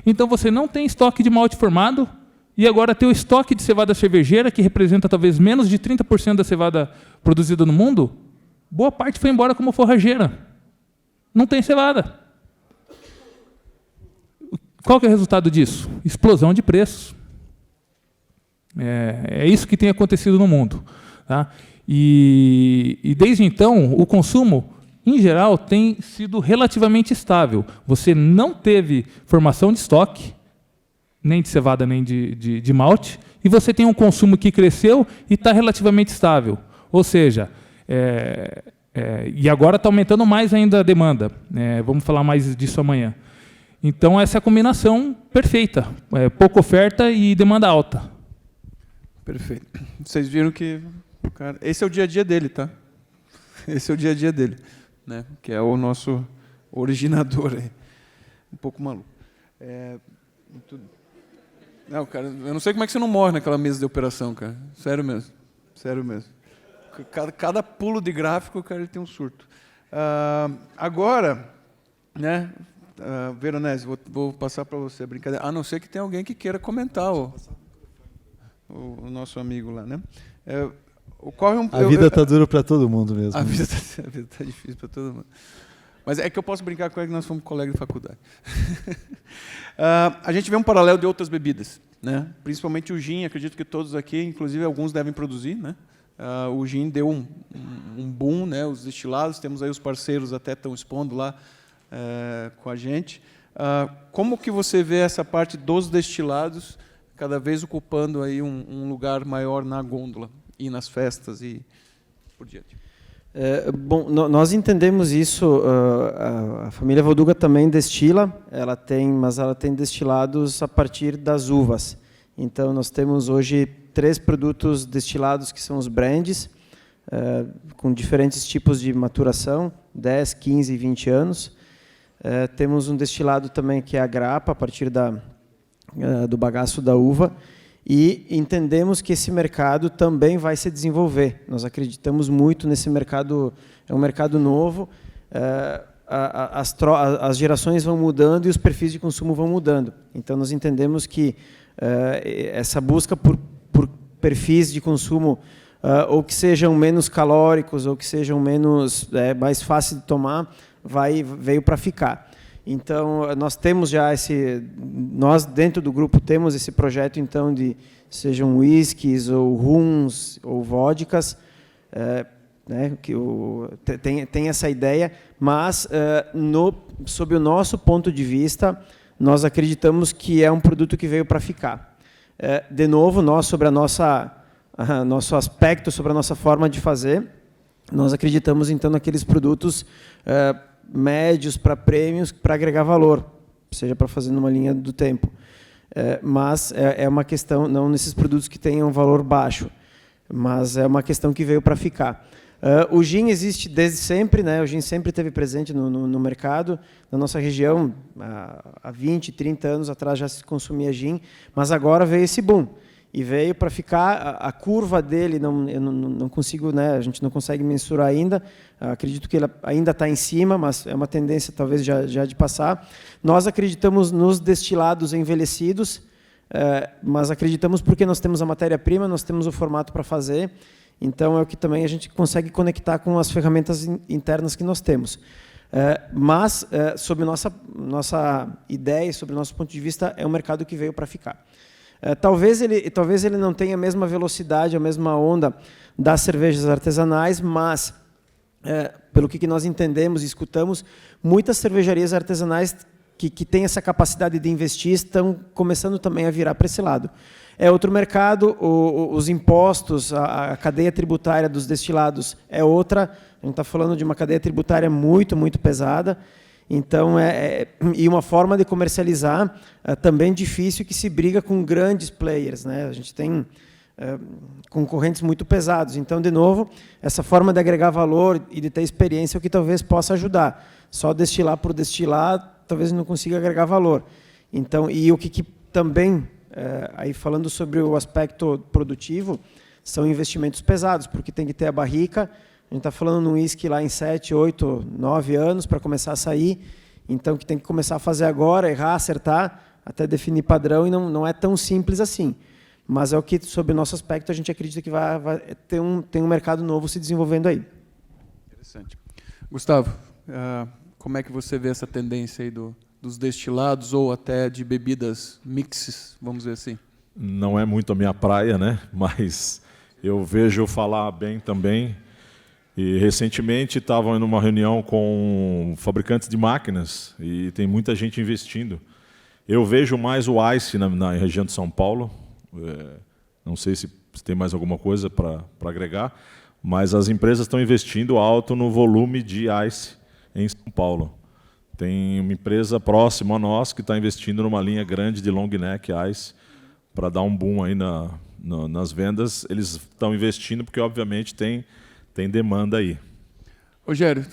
Speaker 6: Então, você não tem estoque de malte formado, e agora tem o estoque de cevada cervejeira, que representa talvez menos de 30% da cevada produzida no mundo, boa parte foi embora como forrageira. Não tem cevada. Qual que é o resultado disso? Explosão de preços. É isso que tem acontecido no mundo. Tá? E desde então, o consumo, em geral, tem sido relativamente estável. Você não teve formação de estoque, nem de cevada, nem de malte, e você tem um consumo que cresceu e está relativamente estável. Ou seja, e agora está aumentando mais ainda a demanda. Vamos falar mais disso amanhã. Então, essa é a combinação perfeita. Pouca oferta e demanda alta.
Speaker 1: Perfeito. Vocês viram que esse é o dia a dia dele, tá? Esse é o dia a dia dele, né? Que é o nosso originador aí. Um pouco maluco. Não, cara, eu não sei como é que você não morre naquela mesa de operação, cara. Sério mesmo. Sério mesmo. Cada pulo de gráfico, cara, ele tem um surto. Agora, né, Veronese, vou passar para você a brincadeira. A não ser que tenha alguém que queira comentar o nosso amigo lá, né?
Speaker 5: A vida está dura para todo mundo mesmo.
Speaker 1: A vida está difícil para todo mundo. Mas é que eu posso brincar com ele que nós fomos colegas de faculdade. A gente vê um paralelo de outras bebidas, né? Principalmente o gin, acredito que todos aqui, inclusive alguns devem produzir, né? O gin deu um boom, né? Os destilados, temos aí os parceiros até estão expondo lá com a gente. Como que você vê essa parte dos destilados cada vez ocupando aí um lugar maior na gôndola e nas festas e por diante?
Speaker 3: Bom, nós entendemos isso. A família Valduga também destila, mas ela tem destilados a partir das uvas. Então, nós temos hoje 3 produtos destilados que são os brands, com diferentes tipos de maturação, 10, 15 e 20 anos. Temos um destilado também que é a grapa, a partir do bagaço da uva. E entendemos que esse mercado também vai se desenvolver. Nós acreditamos muito nesse mercado, é um mercado novo, as gerações vão mudando e os perfis de consumo vão mudando. Então, nós entendemos que essa busca por perfis de consumo ou que sejam menos calóricos ou que sejam mais fáceis de tomar, veio para ficar. Então, nós temos já nós dentro do grupo temos esse projeto, então, de sejam whiskies ou rums ou vodkas, né, tem essa ideia, mas sob o nosso ponto de vista, nós acreditamos que é um produto que veio para ficar. De novo, nós sobre nosso aspecto, sobre a nossa forma de fazer, nós acreditamos então naqueles produtos médios para prêmios, para agregar valor, seja para fazer numa linha do tempo. Mas é uma questão, não nesses produtos que tenham valor baixo, mas é uma questão que veio para ficar. O gin existe desde sempre, né? O gin sempre esteve presente no mercado. Na nossa região, há 20, 30 anos atrás já se consumia gin, mas agora veio esse boom. E veio para ficar. A curva dele, eu não consigo, né? A gente não consegue mensurar ainda. Acredito que ele ainda está em cima, mas é uma tendência talvez já de passar. Nós acreditamos nos destilados envelhecidos, mas acreditamos porque nós temos a matéria-prima, nós temos o formato para fazer. Então, é o que também a gente consegue conectar com as ferramentas internas que nós temos. Mas, sob nossa ideia, sob o nosso ponto de vista, é um mercado que veio para ficar. Talvez ele não tenha a mesma velocidade, a mesma onda das cervejas artesanais, mas, pelo que nós entendemos e escutamos, muitas cervejarias artesanais que têm essa capacidade de investir estão começando também a virar para esse lado. É outro mercado, os impostos, a cadeia tributária dos destilados é outra. A gente está falando de uma cadeia tributária muito, muito pesada. Então, e uma forma de comercializar também difícil, que se briga com grandes players, né? A gente tem concorrentes muito pesados. Então, de novo, essa forma de agregar valor e de ter experiência é o que talvez possa ajudar. Só destilar por destilar, talvez não consiga agregar valor. Então, e o que também... aí falando sobre o aspecto produtivo, são investimentos pesados, porque tem que ter a barrica. A gente está falando num uísque lá em 7, 8, 9 anos para começar a sair, então que tem que começar a fazer agora, errar, acertar, até definir padrão, e não é tão simples assim. Mas é o que, sob o nosso aspecto, a gente acredita que tem um mercado novo se desenvolvendo aí.
Speaker 1: Interessante. Gustavo, como é que você vê essa tendência aí dos destilados ou até de bebidas mixes, vamos dizer assim?
Speaker 2: Não é muito a minha praia, né? Mas eu vejo falar bem também. E recentemente estava em uma reunião com fabricantes de máquinas e tem muita gente investindo. Eu vejo mais o ICE na região de São Paulo. Não sei se tem mais alguma coisa para agregar, mas as empresas estão investindo alto no volume de ICE em São Paulo. Tem uma empresa próxima a nós que está investindo numa linha grande de long neck ice para dar um boom aí nas vendas. Eles estão investindo porque, obviamente, tem demanda aí.
Speaker 1: Rogério,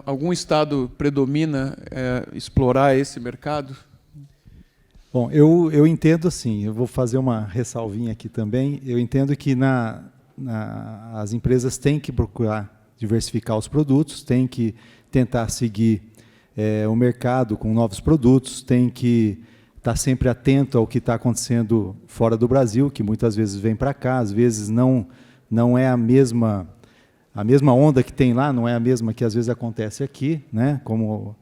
Speaker 1: algum estado predomina explorar esse mercado?
Speaker 5: Bom, eu entendo assim, eu vou fazer uma ressalvinha aqui também. Eu entendo que as empresas têm que procurar diversificar os produtos, têm que tentar seguir o mercado com novos produtos, tem que estar sempre atento ao que está acontecendo fora do Brasil, que muitas vezes vem para cá, às vezes não é a mesma onda que tem lá, não é a mesma que às vezes acontece aqui, né? Como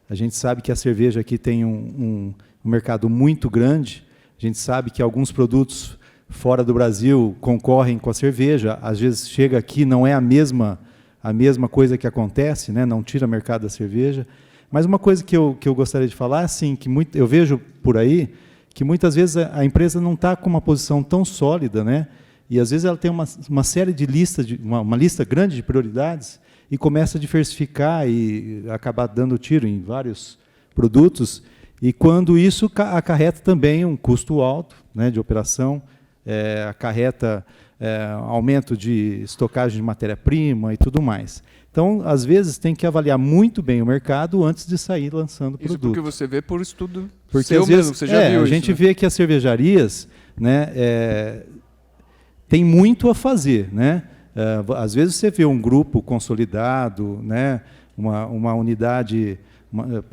Speaker 5: a gente sabe que a cerveja aqui tem um mercado muito grande, a gente sabe que alguns produtos fora do Brasil concorrem com a cerveja, às vezes chega aqui, não é a mesma coisa que acontece, né? Não tira mercado da cerveja. Mas uma coisa que eu gostaria de falar, assim, que eu vejo por aí, que muitas vezes a empresa não está com uma posição tão sólida, né? E às vezes ela tem uma série de listas, uma lista grande de prioridades, e começa a diversificar e acabar dando tiro em vários produtos, e quando isso acarreta também um custo alto, né, de operação, acarreta aumento de estocagem de matéria-prima e tudo mais. Então, às vezes, tem que avaliar muito bem o mercado antes de sair lançando o produto.
Speaker 1: Isso porque você vê por estudo
Speaker 5: porque
Speaker 1: seu
Speaker 5: às vezes,
Speaker 1: mesmo, você já viu
Speaker 5: a
Speaker 1: isso,
Speaker 5: gente
Speaker 1: né?
Speaker 5: vê que as cervejarias, né, tem muito a fazer, né? Às vezes você vê um grupo consolidado, né, uma unidade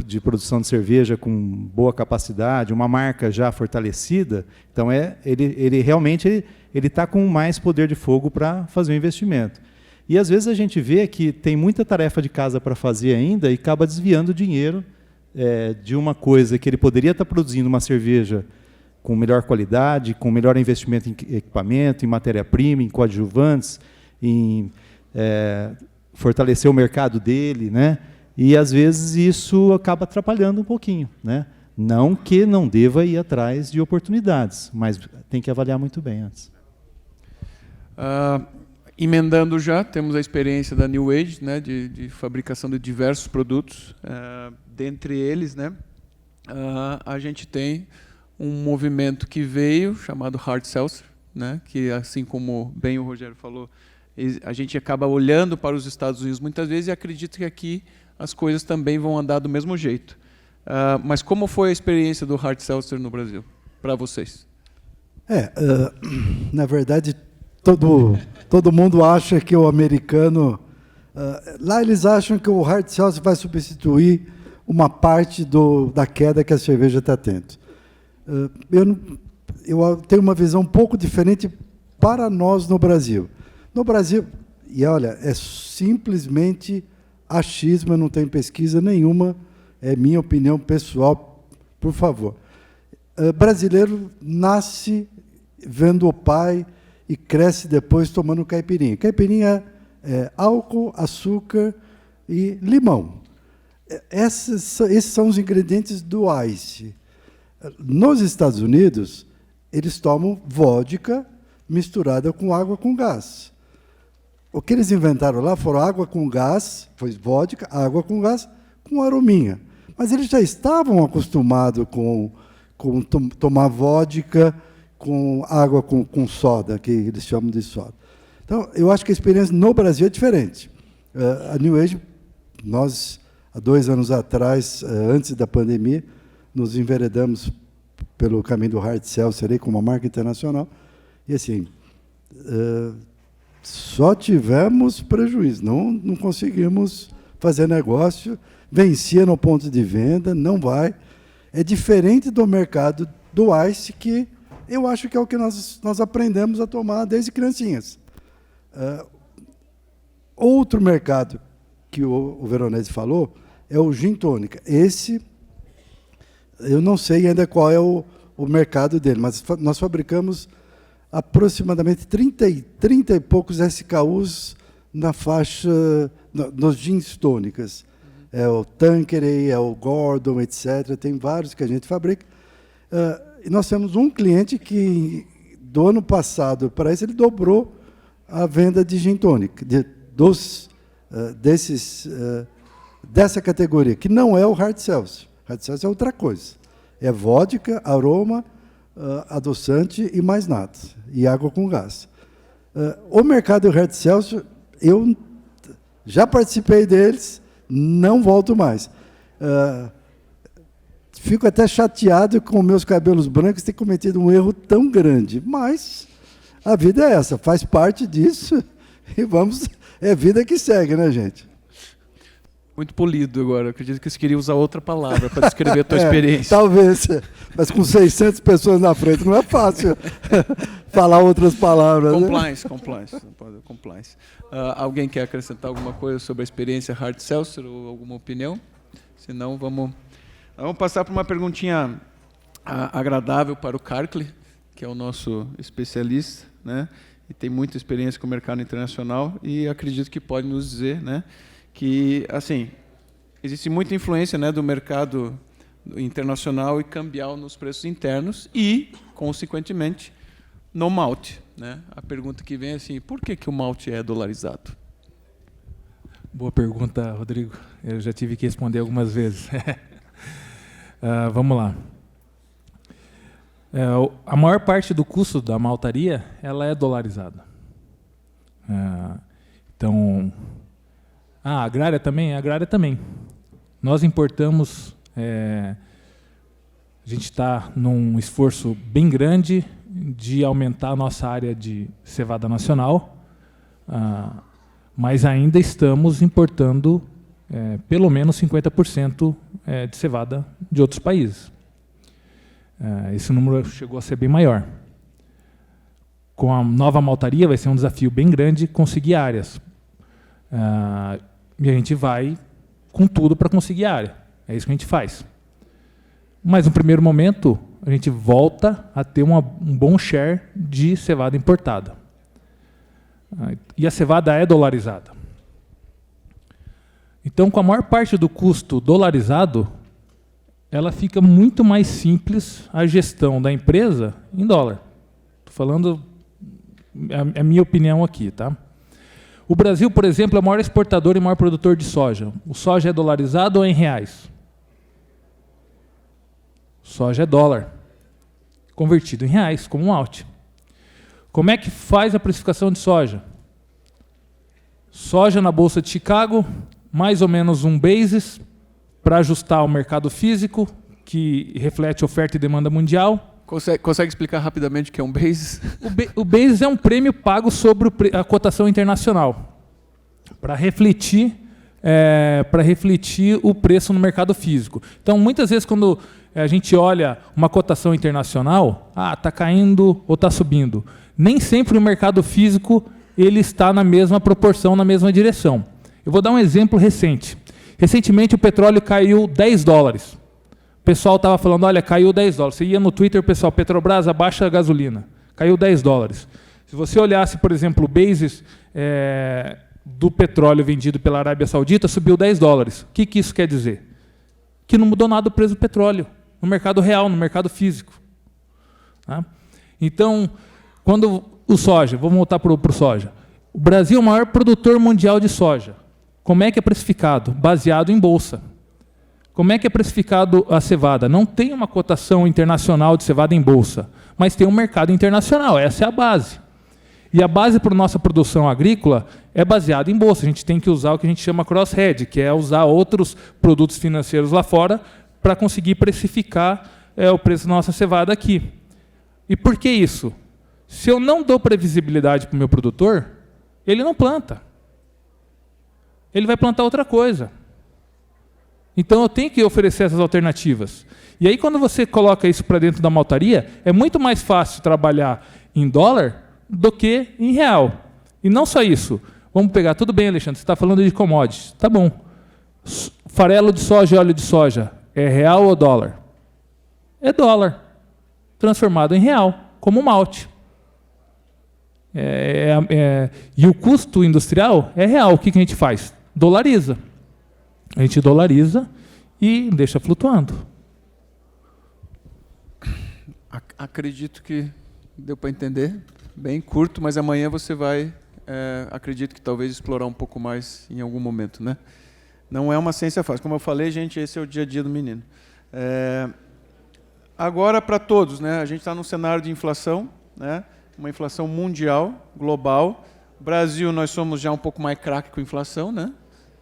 Speaker 5: de produção de cerveja com boa capacidade, uma marca já fortalecida, então ele realmente está com mais poder de fogo para fazer o investimento. E às vezes a gente vê que tem muita tarefa de casa para fazer ainda e acaba desviando dinheiro de uma coisa que ele poderia estar produzindo uma cerveja com melhor qualidade, com melhor investimento em equipamento, em matéria-prima, em coadjuvantes, em fortalecer o mercado dele, né? E às vezes isso acaba atrapalhando um pouquinho, né? Não que não deva ir atrás de oportunidades, mas tem que avaliar muito bem antes.
Speaker 1: Emendando já, temos a experiência da New Age, né, de fabricação de diversos produtos. Dentre eles, né, a gente tem um movimento que veio, chamado Hard Seltzer, né, que, assim como bem o Rogério falou, a gente acaba olhando para os Estados Unidos muitas vezes e acredita que aqui as coisas também vão andar do mesmo jeito. Mas como foi a experiência do Hard Seltzer no Brasil, para vocês?
Speaker 4: Na verdade, todo mundo acha que o americano... lá eles acham que o Hard Seltzer vai substituir uma parte da queda que a cerveja está tendo. Eu tenho uma visão um pouco diferente para nós no Brasil. No Brasil, e olha, é simplesmente achismo, eu não tenho pesquisa nenhuma, é minha opinião pessoal, por favor. Brasileiro nasce vendo o pai e cresce depois tomando caipirinha. Caipirinha é álcool, açúcar e limão. Esses são os ingredientes do ice. Nos Estados Unidos, eles tomam vodka misturada com água com gás. O que eles inventaram lá foram água com gás, foi vodka, água com gás, com arominha. Mas eles já estavam acostumados com tomar vodka com água com soda, que eles chamam de soda. Então, eu acho que a experiência no Brasil é diferente. A New Age, nós, há 2 anos atrás, antes da pandemia, nos enveredamos pelo caminho do Hard Seltzer como uma marca internacional, e assim, só tivemos prejuízo, não conseguimos fazer negócio, vencia no ponto de venda, não vai. É diferente do mercado do ice, que eu acho que é o que nós aprendemos a tomar desde criancinhas. Outro mercado que o Veronese falou é o gin tônica. Esse, eu não sei ainda qual é o mercado dele, mas nós fabricamos aproximadamente 30 e poucos SKUs na faixa, nos gins tônicas. É o Tanqueray, é o Gordon, etc. Tem vários que a gente fabrica. E nós temos um cliente que, do ano passado para esse, ele dobrou a venda de gin tônica, dessa categoria, que não é o Hard Seltzer. Hard Seltzer é outra coisa. É vodka, aroma, adoçante e mais nada. E água com gás. O mercado do Hard Seltzer, eu já participei deles, não volto mais. Fico até chateado com meus cabelos brancos ter cometido um erro tão grande. Mas a vida é essa, faz parte disso. E é vida que segue, né, gente?
Speaker 1: Muito polido agora. Eu acredito que você queria usar outra palavra para descrever a tua experiência.
Speaker 4: Talvez, mas com 600 pessoas na frente não é fácil falar outras palavras.
Speaker 1: Compliance. Alguém quer acrescentar alguma coisa sobre a experiência Hard Seltzer ou alguma opinião? Se não, vamos passar para uma perguntinha agradável para o Karkle, que é o nosso especialista, né? E tem muita experiência com o mercado internacional e acredito que pode nos dizer, né, que assim existe muita influência, né, do mercado internacional e cambial nos preços internos e, consequentemente, no malte, né? A pergunta que vem é assim: por que o malte é dolarizado?
Speaker 6: Boa pergunta, Rodrigo. Eu já tive que responder algumas vezes. Vamos lá. A maior parte do custo da maltaria ela é dolarizada. Então, a agrária também? A agrária também. Nós importamos, a gente está num esforço bem grande de aumentar a nossa área de cevada nacional, mas ainda estamos importando pelo menos 50% de cevada de outros países. Esse número chegou a ser bem maior. Com a nova maltaria vai ser um desafio bem grande conseguir áreas. E a gente vai com tudo para conseguir área. É isso que a gente faz. Mas no primeiro momento, a gente volta a ter um bom share de cevada importada. E a cevada é dolarizada. Então, com a maior parte do custo dolarizado, ela fica muito mais simples a gestão da empresa em dólar. Estou falando a minha opinião aqui, tá? O Brasil, por exemplo, é o maior exportador e maior produtor de soja. O soja é dolarizado ou é em reais? Soja é dólar, convertido em reais, como um malte. Como é que faz a precificação de soja? Soja na Bolsa de Chicago, mais ou menos um basis, para ajustar o mercado físico, que reflete oferta e demanda mundial.
Speaker 1: Consegue explicar rapidamente o que é um basis?
Speaker 6: O basis é um prêmio pago sobre a cotação internacional, para refletir o preço no mercado físico. Então, muitas vezes, quando a gente olha uma cotação internacional, está caindo ou está subindo. Nem sempre o mercado físico ele está na mesma proporção, na mesma direção. Eu vou dar um exemplo recente. Recentemente, o petróleo caiu $10. O pessoal estava falando, olha, caiu $10. Você ia no Twitter, pessoal, Petrobras abaixa a gasolina. Caiu $10. Se você olhasse, por exemplo, o basis do petróleo vendido pela Arábia Saudita, subiu $10. O que isso quer dizer? Que não mudou nada o preço do petróleo, no mercado real, no mercado físico. Tá? Então, quando o soja, vamos voltar para o soja. O Brasil é o maior produtor mundial de soja. Como é que é precificado? Baseado em bolsa. Como é que é precificado a cevada? Não tem uma cotação internacional de cevada em bolsa, mas tem um mercado internacional, essa é a base. E a base para a nossa produção agrícola é baseada em bolsa. A gente tem que usar o que a gente chama cross-hedge, que é usar outros produtos financeiros lá fora para conseguir precificar o preço da nossa cevada aqui. E por que isso? Se eu não dou previsibilidade para o meu produtor, ele não planta. Ele vai plantar outra coisa. Então eu tenho que oferecer essas alternativas. E aí quando você coloca isso para dentro da maltaria, é muito mais fácil trabalhar em dólar do que em real. E não só isso. Vamos pegar, tudo bem, Alexandre, você está falando de commodities. Tá bom. Farelo de soja e óleo de soja, é real ou dólar? É dólar. Transformado em real, como malte. E o custo industrial é real. O que a gente faz? Dolariza. A gente dolariza e deixa flutuando.
Speaker 1: Acredito que deu para entender. Bem curto, mas amanhã você vai, acredito que talvez explorar um pouco mais em algum momento, né? Não é uma ciência fácil. Como eu falei, gente, esse é o dia a dia do menino. Agora, para todos, né? A gente está num cenário de inflação, né? Uma inflação mundial, global. Brasil, nós somos já um pouco mais craque com inflação, né?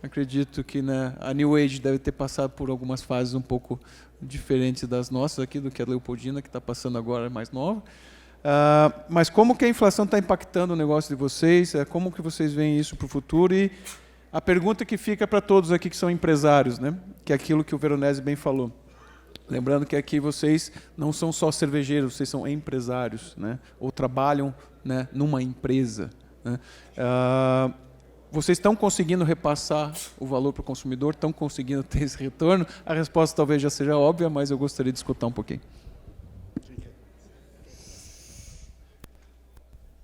Speaker 1: Acredito que, né, a New Age deve ter passado por algumas fases um pouco diferentes das nossas aqui, do que a Leopoldina, que está passando agora mais nova. Mas como que a inflação está impactando o negócio de vocês? Como que vocês veem isso para o futuro? E a pergunta que fica para todos aqui que são empresários, né? Que é aquilo que o Veronese bem falou. Lembrando que aqui vocês não são só cervejeiros, vocês são empresários, né? Ou trabalham, né, numa empresa, né? Vocês estão conseguindo repassar o valor para o consumidor? Estão conseguindo ter esse retorno? A resposta talvez já seja óbvia, mas eu gostaria de escutar um pouquinho.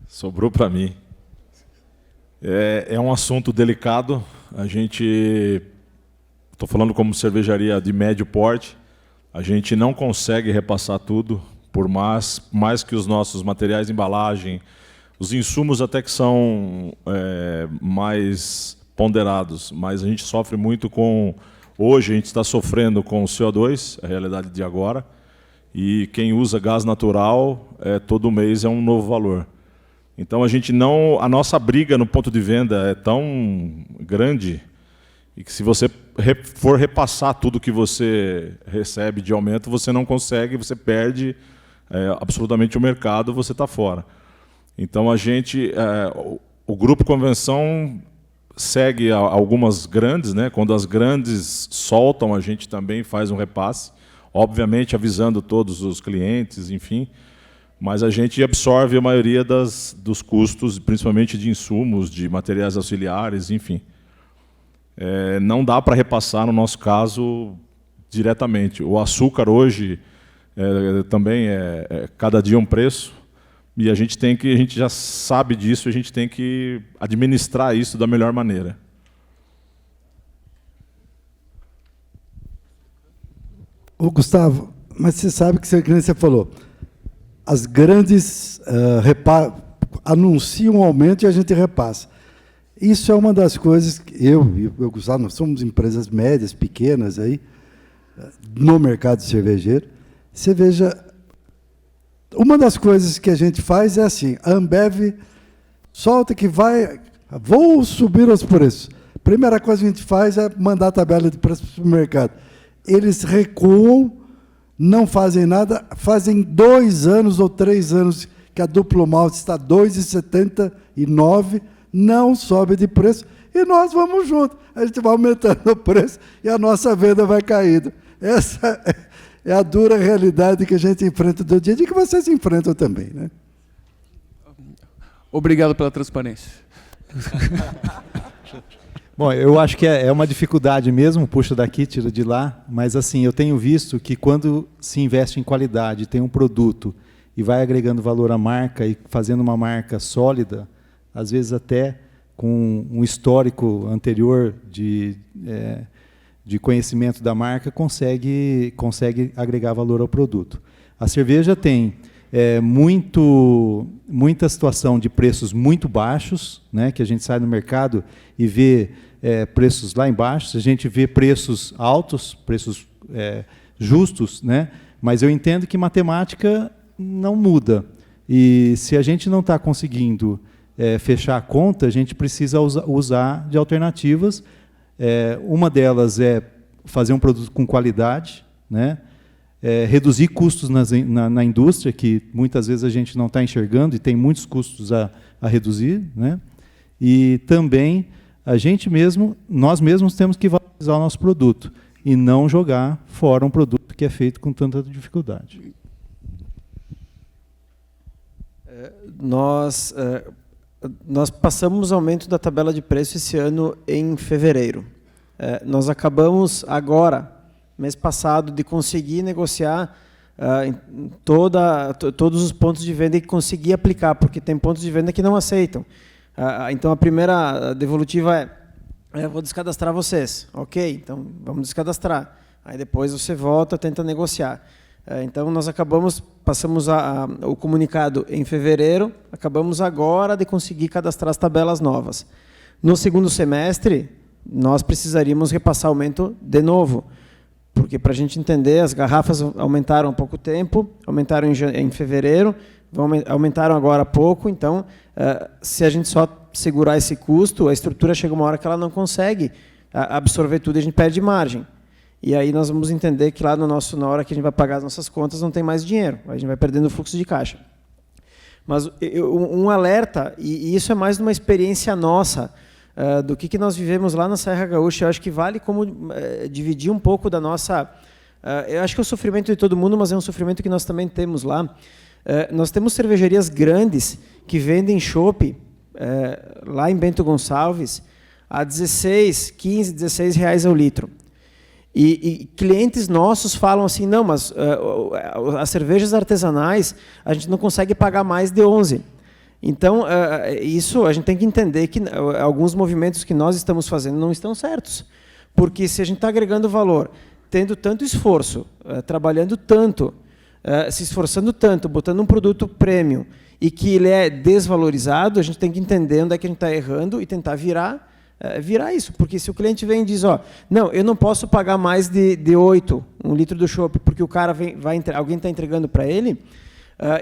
Speaker 2: Sobrou para mim. É um assunto delicado. Estou falando como cervejaria de médio porte, a gente não consegue repassar tudo, por mais que os nossos materiais de embalagem, os insumos até que são mais ponderados, mas a gente sofre muito com... Hoje a gente está sofrendo com o CO2, a realidade de agora, e quem usa gás natural, todo mês é um novo valor. Então a nossa briga no ponto de venda é tão grande, e que se você for repassar tudo que você recebe de aumento, você não consegue, você perde absolutamente o mercado, você está fora. Então o Grupo Convenção segue algumas grandes, né? Quando as grandes soltam, a gente também faz um repasse, obviamente avisando todos os clientes, enfim, mas a gente absorve a maioria dos custos, principalmente de insumos, de materiais auxiliares, enfim. Não dá para repassar, no nosso caso, diretamente. O açúcar hoje também cada dia um preço, E a gente já sabe disso, a gente tem que administrar isso da melhor maneira.
Speaker 4: Ô, Gustavo, mas você sabe que você falou, as grandes anunciam um aumento e a gente repassa. Isso é uma das coisas que eu Gustavo, nós somos empresas médias, pequenas aí, no mercado cervejeiro. Você veja, uma das coisas que a gente faz é assim, a Ambev solta que vou subir os preços. A primeira coisa que a gente faz é mandar a tabela de preço para o supermercado. Eles recuam, não fazem nada, fazem 2 anos ou 3 anos que a duplo malte está R$ 2,79, não sobe de preço, e nós vamos junto. A gente vai aumentando o preço e a nossa venda vai caindo. Essa é a dura realidade que a gente enfrenta do dia a dia, que vocês enfrentam também, né?
Speaker 1: Obrigado pela transparência.
Speaker 5: Bom, eu acho que é uma dificuldade mesmo, puxa daqui, tira de lá, mas assim, eu tenho visto que quando se investe em qualidade, tem um produto e vai agregando valor à marca e fazendo uma marca sólida, às vezes até com um histórico anterior de conhecimento da marca, consegue agregar valor ao produto. A cerveja tem muita situação de preços muito baixos, né, que a gente sai no mercado e vê preços lá embaixo, a gente vê preços altos, preços justos, né, mas eu entendo que matemática não muda. E se a gente não está conseguindo fechar a conta, a gente precisa usar de alternativas. Uma delas é fazer um produto com qualidade, né? Reduzir custos na indústria, que muitas vezes a gente não está enxergando e tem muitos custos a reduzir, né? E também nós mesmos temos que valorizar o nosso produto e não jogar fora um produto que é feito com tanta dificuldade.
Speaker 3: Nós passamos o aumento da tabela de preço esse ano em fevereiro. Nós acabamos agora, mês passado, de conseguir negociar todos os pontos de venda e conseguir aplicar, porque tem pontos de venda que não aceitam. Então, a primeira devolutiva vou descadastrar vocês. Ok, então vamos descadastrar. Aí depois você volta, tenta negociar. Então, nós passamos o comunicado em fevereiro, acabamos agora de conseguir cadastrar as tabelas novas. No segundo semestre, nós precisaríamos repassar aumento de novo, porque, para a gente entender, as garrafas aumentaram há pouco tempo, aumentaram em fevereiro, aumentaram agora há pouco, então, se a gente só segurar esse custo, a estrutura chega uma hora que ela não consegue absorver tudo e a gente perde margem. E aí nós vamos entender que lá na hora que a gente vai pagar as nossas contas, não tem mais dinheiro. A gente vai perdendo o fluxo de caixa. Mas um alerta, e isso é mais uma experiência nossa, do que nós vivemos lá na Serra Gaúcha, eu acho que vale como dividir um pouco da nossa... eu acho que é o sofrimento de todo mundo, mas é um sofrimento que nós também temos lá. Nós temos cervejarias grandes que vendem chopp lá em Bento Gonçalves a 16, 15, 16 reais ao litro. E clientes nossos falam assim, não, mas as cervejas artesanais a gente não consegue pagar mais de 11. Então, isso a gente tem que entender que alguns movimentos que nós estamos fazendo não estão certos. Porque se a gente está agregando valor, tendo tanto esforço, trabalhando tanto, se esforçando tanto, botando um produto premium e que ele é desvalorizado, a gente tem que entender onde é que a gente está errando e tentar virar isso, porque se o cliente vem e diz, não, eu não posso pagar mais de 8 um litro do chopp, porque o cara alguém está entregando para ele,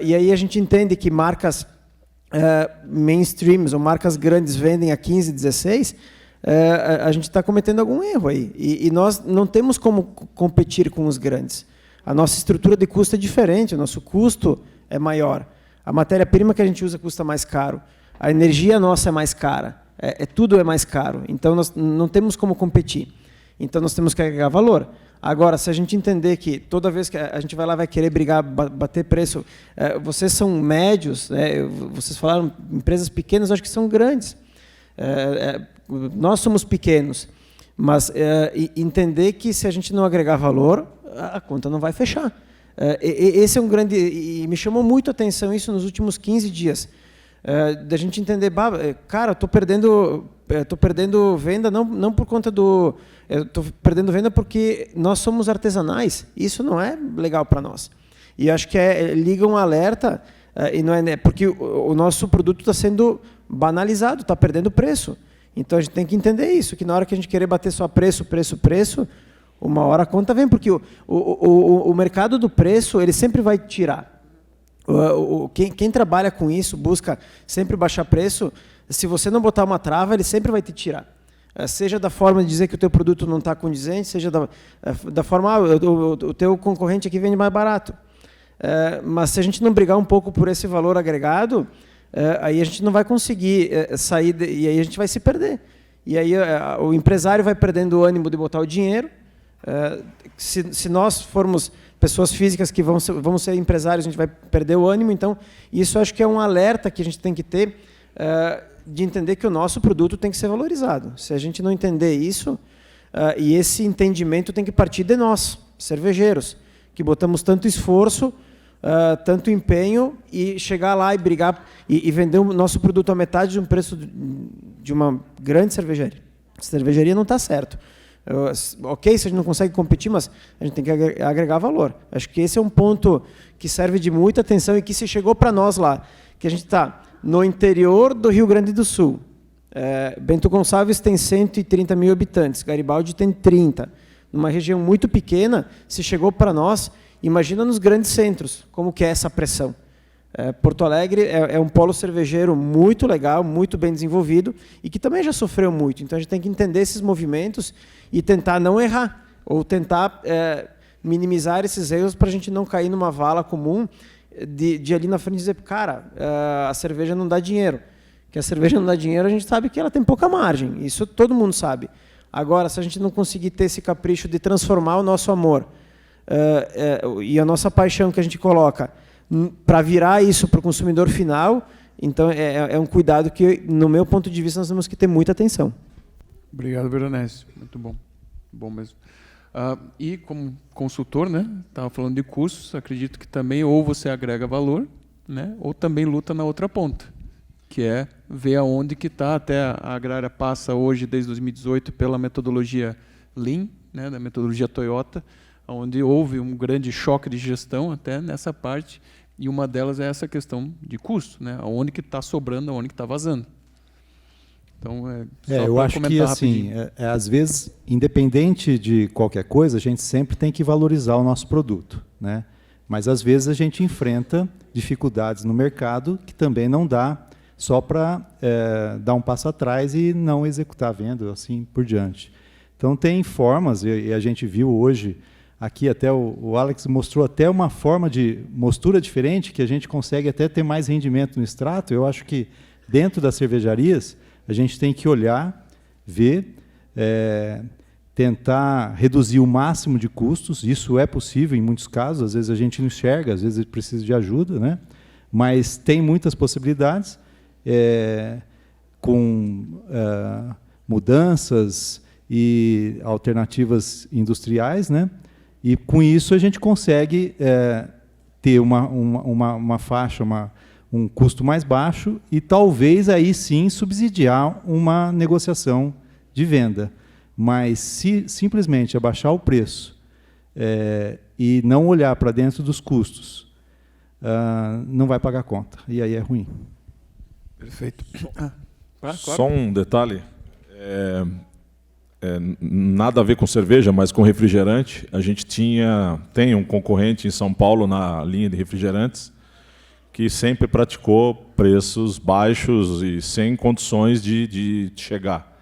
Speaker 3: e aí a gente entende que marcas mainstreams ou marcas grandes vendem a 15, 16, a gente está cometendo algum erro aí, e nós não temos como competir com os grandes. A nossa estrutura de custo é diferente, o nosso custo é maior, a matéria-prima que a gente usa custa mais caro, a energia nossa é mais cara, tudo é mais caro, então nós não temos como competir. Então nós temos que agregar valor. Agora, se a gente entender que toda vez que a gente vai lá vai querer brigar, bater preço, vocês são médios, vocês falaram empresas pequenas, eu acho que são grandes. Nós somos pequenos, mas entender que se a gente não agregar valor, a conta não vai fechar. Esse é um grande... E me chamou muito a atenção isso nos últimos 15 dias. Da gente entender, cara, estou perdendo venda não por conta do... Estou perdendo venda porque nós somos artesanais. Isso não é legal para nós. E acho que liga um alerta, e não é, porque o nosso produto está sendo banalizado, está perdendo preço. Então a gente tem que entender isso, que na hora que a gente querer bater só preço, uma hora a conta vem, porque o mercado do preço ele sempre vai tirar. Quem trabalha com isso, busca sempre baixar preço, se você não botar uma trava, ele sempre vai te tirar. Seja da forma de dizer que o teu produto não está condizente, seja da forma, o teu concorrente aqui vende mais barato. Mas se a gente não brigar um pouco por esse valor agregado, aí a gente não vai conseguir sair, e aí a gente vai se perder. E aí o empresário vai perdendo o ânimo de botar o dinheiro. Se nós formos pessoas físicas que vamos ser empresários, a gente vai perder o ânimo. Então, isso acho que é um alerta que a gente tem que ter, de entender que o nosso produto tem que ser valorizado. Se a gente não entender isso, e esse entendimento tem que partir de nós, cervejeiros, que botamos tanto esforço, tanto empenho, e chegar lá e brigar e vender o nosso produto a metade de um preço de uma grande cervejaria. A cervejaria não está certo. Ok, se a gente não consegue competir, mas a gente tem que agregar valor. Acho que esse é um ponto que serve de muita atenção e que se chegou para nós lá, que a gente está no interior do Rio Grande do Sul. Bento Gonçalves tem 130 mil habitantes, Garibaldi tem 30. Numa região muito pequena, se chegou para nós, imagina nos grandes centros, como que é essa pressão. Porto Alegre é um polo cervejeiro muito legal, muito bem desenvolvido, e que também já sofreu muito. Então a gente tem que entender esses movimentos e tentar não errar, ou tentar minimizar esses erros para a gente não cair numa vala comum de ali na frente dizer, cara, a cerveja não dá dinheiro. Que a cerveja não dá dinheiro, a gente sabe que ela tem pouca margem, isso todo mundo sabe. Agora, se a gente não conseguir ter esse capricho de transformar o nosso amor e a nossa paixão que a gente coloca para virar isso para o consumidor final, então é um cuidado que, no meu ponto de vista, nós temos que ter muita atenção.
Speaker 1: Obrigado, Veronese. Muito bom. Bom mesmo. E como consultor, né, estava falando de custos, acredito que também ou você agrega valor, né, ou também luta na outra ponta, que é ver aonde que está. Até a Agrária passa hoje, desde 2018, pela metodologia Lean, né, da metodologia Toyota, onde houve um grande choque de gestão até nessa parte, e uma delas é essa questão de custo, né, aonde que está sobrando, aonde que está vazando. Então,
Speaker 5: eu acho que assim, às vezes, independente de qualquer coisa, a gente sempre tem que valorizar o nosso produto, né? Mas às vezes a gente enfrenta dificuldades no mercado que também não dá só para dar um passo atrás e não executar a venda, assim por diante. Então tem formas, e a gente viu hoje aqui, até o Alex mostrou até uma forma de mostura diferente, que a gente consegue até ter mais rendimento no extrato. Eu acho que dentro das cervejarias a gente tem que olhar, ver, tentar reduzir o máximo de custos. Isso é possível em muitos casos, às vezes a gente não enxerga, às vezes precisa de ajuda, né? Mas tem muitas possibilidades, com mudanças e alternativas industriais, né? E com isso a gente consegue ter uma faixa, um custo mais baixo e talvez aí sim subsidiar uma negociação de venda. Mas se simplesmente abaixar o preço e não olhar para dentro dos custos, não vai pagar conta, e aí é ruim.
Speaker 1: Perfeito. Claro.
Speaker 2: Só um detalhe, nada a ver com cerveja, mas com refrigerante. A gente tem um concorrente em São Paulo na linha de refrigerantes que sempre praticou preços baixos e sem condições de chegar.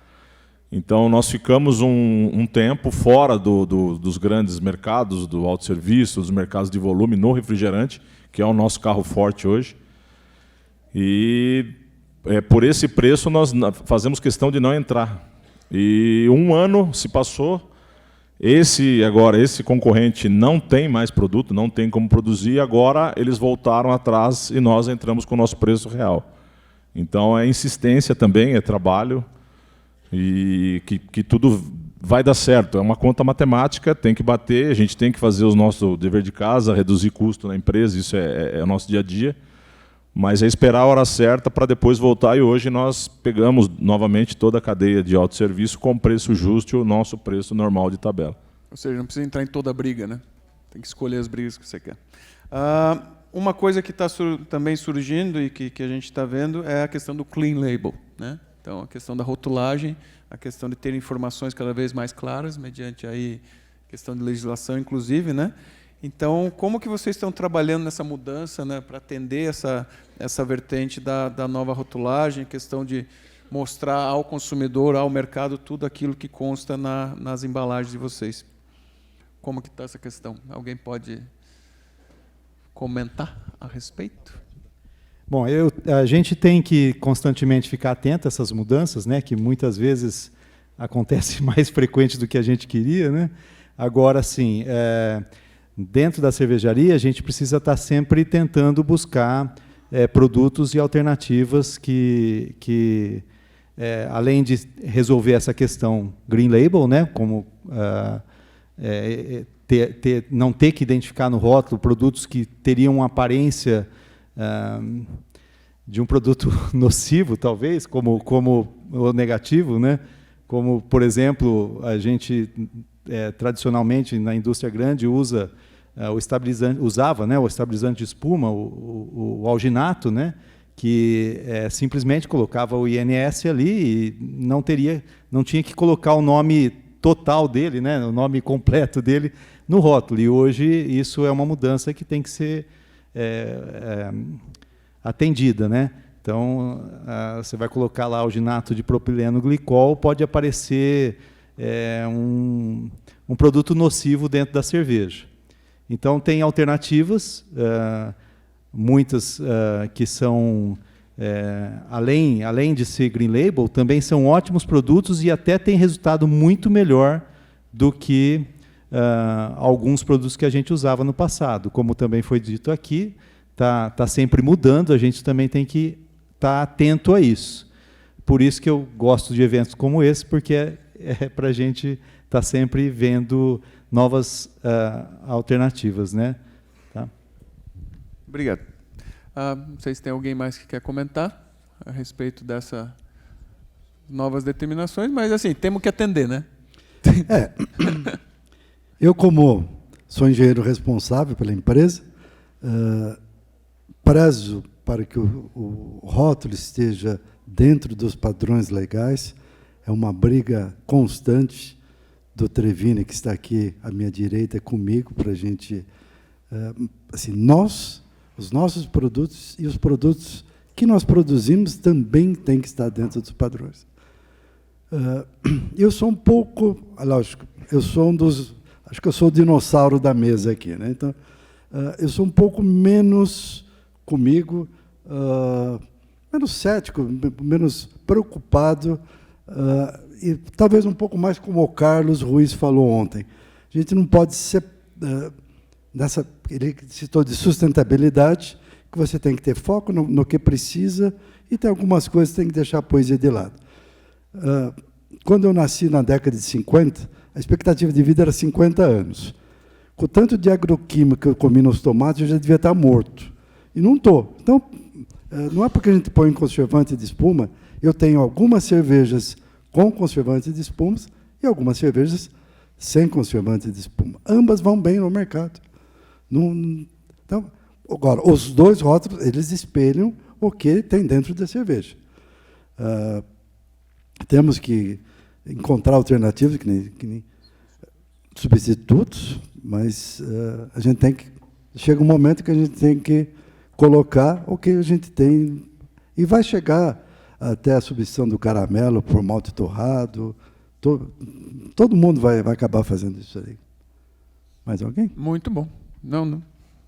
Speaker 2: Então, nós ficamos um tempo fora dos grandes mercados, do autosserviço, dos mercados de volume no refrigerante, que é o nosso carro forte hoje. E por esse preço nós fazemos questão de não entrar. E um ano se passou, esse concorrente não tem mais produto, não tem como produzir, agora eles voltaram atrás e nós entramos com o nosso preço real. Então é insistência também, é trabalho, e que tudo vai dar certo. É uma conta matemática, tem que bater, a gente tem que fazer o nosso dever de casa, reduzir custo na empresa, isso é o nosso dia a dia. Mas é esperar a hora certa para depois voltar, e hoje nós pegamos novamente toda a cadeia de autosserviço com preço justo e o nosso preço normal de tabela.
Speaker 1: Ou seja, não precisa entrar em toda a briga, né? Tem que escolher as brigas que você quer. Uma coisa que está também surgindo e que a gente está vendo é a questão do clean label, né? Então, a questão da rotulagem, a questão de ter informações cada vez mais claras, mediante aí questão de legislação, inclusive, né? Então, como que vocês estão trabalhando nessa mudança, né, para atender essa vertente da nova rotulagem, questão de mostrar ao consumidor, ao mercado, tudo aquilo que consta nas embalagens de vocês? Como que está essa questão? Alguém pode comentar a respeito?
Speaker 5: Bom, a gente tem que constantemente ficar atento a essas mudanças, né, que muitas vezes acontece mais frequente do que a gente queria, né? Agora, sim, dentro da cervejaria, a gente precisa estar sempre tentando buscar produtos e alternativas que além de resolver essa questão Green Label, né, como não ter que identificar no rótulo produtos que teriam uma aparência de um produto nocivo, talvez, como o negativo, né? Como, por exemplo, a gente tradicionalmente na indústria grande usava o estabilizante de espuma, o alginato, né? Que simplesmente colocava o INS ali e não tinha que colocar o nome total dele, né? O nome completo dele no rótulo. E hoje isso é uma mudança que tem que ser atendida, né? Então, você vai colocar lá alginato de propileno glicol, pode aparecer um produto nocivo dentro da cerveja. Então, tem alternativas, muitas que são, além de ser Green Label, também são ótimos produtos e até tem resultado muito melhor do que alguns produtos que a gente usava no passado. Como também foi dito aqui, tá sempre mudando, a gente também tem que estar atento a isso. Por isso que eu gosto de eventos como esse, porque é para a gente estar sempre vendo novas alternativas, né? Tá?
Speaker 1: Obrigado. Não sei se tem alguém mais que quer comentar a respeito dessas novas determinações, mas assim, temos que atender, né?
Speaker 4: Eu, como sou engenheiro responsável pela empresa, prezo para que o rótulo esteja dentro dos padrões legais. É uma briga constante do Trevini, que está aqui à minha direita comigo, para a gente... assim, os nossos produtos e os produtos que nós produzimos também têm que estar dentro dos padrões. Eu sou um pouco... Lógico, eu sou acho que eu sou o dinossauro da mesa aqui, né? Então, eu sou um pouco menos comigo, menos cético, menos preocupado, e talvez um pouco mais como o Carlos Ruiz falou ontem. A gente não pode ser ele citou de sustentabilidade, que você tem que ter foco no que precisa, e tem algumas coisas que tem que deixar a poesia de lado. Quando eu nasci na década de 50, a expectativa de vida era 50 anos. Com o tanto de agroquímica que eu comi nos tomates, eu já devia estar morto. E não estou. Então, não é porque a gente põe conservante de espuma. Eu tenho algumas cervejas com conservante de espumas e algumas cervejas sem conservante de espuma. Ambas vão bem no mercado. Então, agora, os dois rótulos, eles espelham o que tem dentro da cerveja. Temos que encontrar alternativas, que nem substitutos, mas a gente tem que... Chega um momento que a gente tem que colocar o que a gente tem, e vai chegar até a substituição do caramelo por malte torrado. Todo mundo vai acabar fazendo isso aí. Mais alguém?
Speaker 1: Muito bom. Não.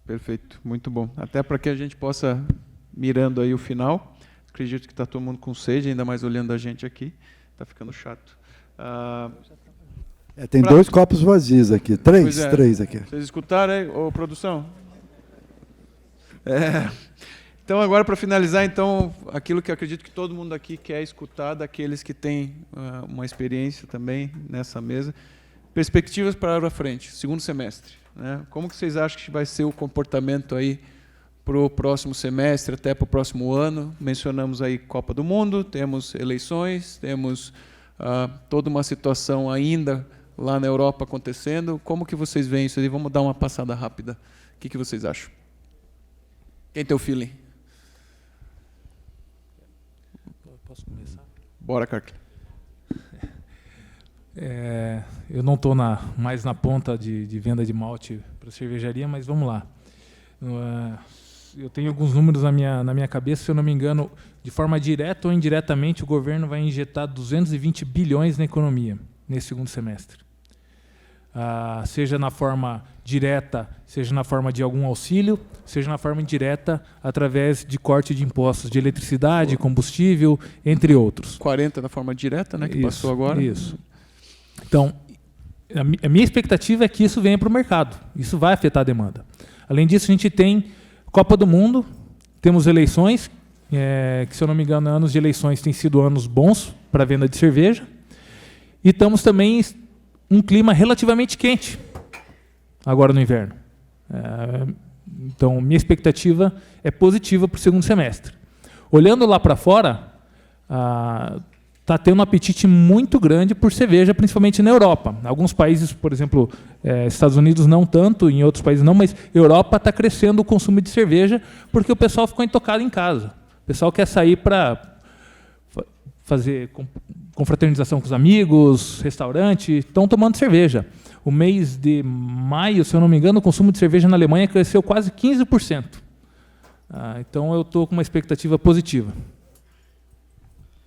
Speaker 1: Perfeito, muito bom. Até para que a gente possa, mirando aí o final, acredito que está todo mundo com sede, ainda mais olhando a gente aqui, está ficando chato.
Speaker 4: Tem 2 copos vazios aqui, 3 aqui.
Speaker 1: Vocês escutaram aí, ô produção? Então, agora, para finalizar, então, aquilo que eu acredito que todo mundo aqui quer escutar daqueles que têm uma experiência também nessa mesa. Perspectivas para frente, segundo semestre, né? Como que vocês acham que vai ser o comportamento aí para o próximo semestre, até para o próximo ano? Mencionamos aí Copa do Mundo, temos eleições, temos toda uma situação ainda lá na Europa acontecendo. Como que vocês veem isso aí? Vamos dar uma passada rápida. O que vocês acham? Quem tem o feeling?
Speaker 6: Posso começar?
Speaker 1: Bora, Carque.
Speaker 6: Eu não estou mais na ponta de venda de malte para cervejaria, mas vamos lá. Eu tenho alguns números na minha cabeça, se eu não me engano, de forma direta ou indiretamente, o governo vai injetar 220 bilhões na economia nesse segundo semestre. Seja na forma direta, seja na forma de algum auxílio, seja na forma indireta, através de corte de impostos de eletricidade, combustível, entre outros.
Speaker 1: 40 na forma direta, né, que passou agora.
Speaker 6: Isso. Então, a minha expectativa é que isso venha para o mercado. Isso vai afetar a demanda. Além disso, a gente tem Copa do Mundo, temos eleições, que, se eu não me engano, anos de eleições têm sido anos bons para a venda de cerveja. E estamos também um clima relativamente quente, agora no inverno. Então, minha expectativa é positiva para o segundo semestre. Olhando lá para fora, está tendo um apetite muito grande por cerveja, principalmente na Europa. Alguns países, por exemplo, Estados Unidos não tanto, em outros países não, mas Europa está crescendo o consumo de cerveja porque o pessoal ficou intocado em casa. O pessoal quer sair para fazer confraternização com os amigos, restaurante, estão tomando cerveja. O mês de maio, se eu não me engano, o consumo de cerveja na Alemanha cresceu quase 15%. Então, eu estou com uma expectativa positiva.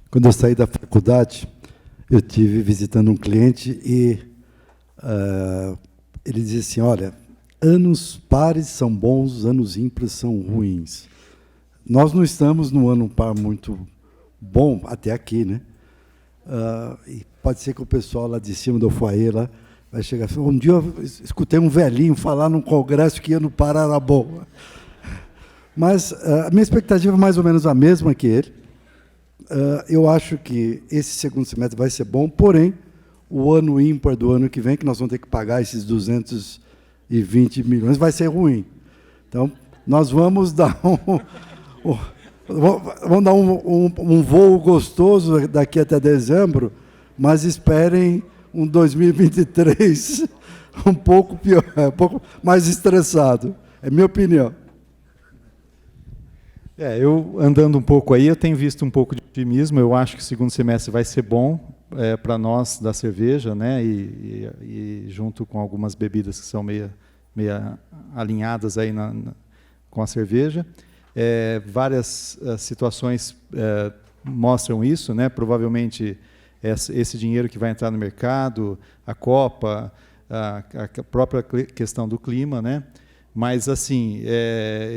Speaker 4: Quando eu saí da faculdade, eu tive visitando um cliente e ele dizia assim, olha, anos pares são bons, anos ímpares são ruins. Nós não estamos num ano par muito bom até aqui, né? E pode ser que o pessoal lá de cima do foyer lá vai chegar e falar, um dia eu escutei um velhinho falar num congresso que ia no Pará era bom. Mas a minha expectativa é mais ou menos a mesma que ele. Eu acho que esse segundo semestre vai ser bom, porém, o ano ímpar do ano que vem, que nós vamos ter que pagar esses 220 milhões, vai ser ruim. Então, nós vamos dar um voo gostoso daqui até dezembro, mas esperem um 2023 um pouco pior, um pouco mais estressado. É minha opinião.
Speaker 5: Eu andando um pouco aí, eu tenho visto um pouco de otimismo. Eu acho que o segundo semestre vai ser bom para nós da cerveja, né? E junto com algumas bebidas que são meio alinhadas aí com a cerveja. Várias situações mostram isso, né? Provavelmente esse dinheiro que vai entrar no mercado, a Copa, a própria questão do clima, né? Mas, assim,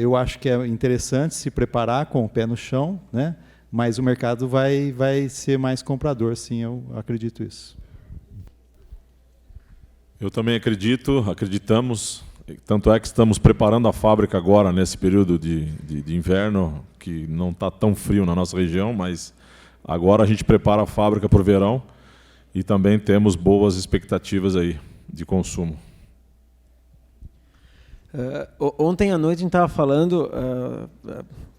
Speaker 5: eu acho que é interessante se preparar com o pé no chão, né? Mas o mercado vai ser mais comprador, sim, eu acredito isso.
Speaker 2: Eu também acreditamos, tanto é que estamos preparando a fábrica agora, nesse período de inverno, que não está tão frio na nossa região, mas agora a gente prepara a fábrica para o verão e também temos boas expectativas aí de consumo.
Speaker 3: Ontem à noite a gente estava falando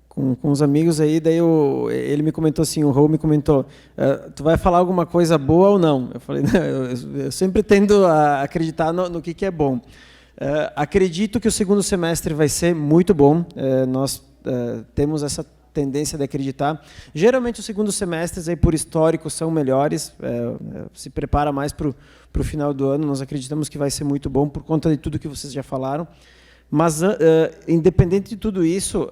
Speaker 3: com os amigos aí, daí ele me comentou assim, o Raul me comentou, tu vai falar alguma coisa boa ou não? Eu falei, não, eu sempre tendo a acreditar no que é bom. Acredito que o segundo semestre vai ser muito bom, nós temos essa tendência de acreditar. Geralmente os segundos semestres, aí, por histórico, são melhores, se prepara mais para o final do ano, nós acreditamos que vai ser muito bom por conta de tudo que vocês já falaram. Mas, independente de tudo isso,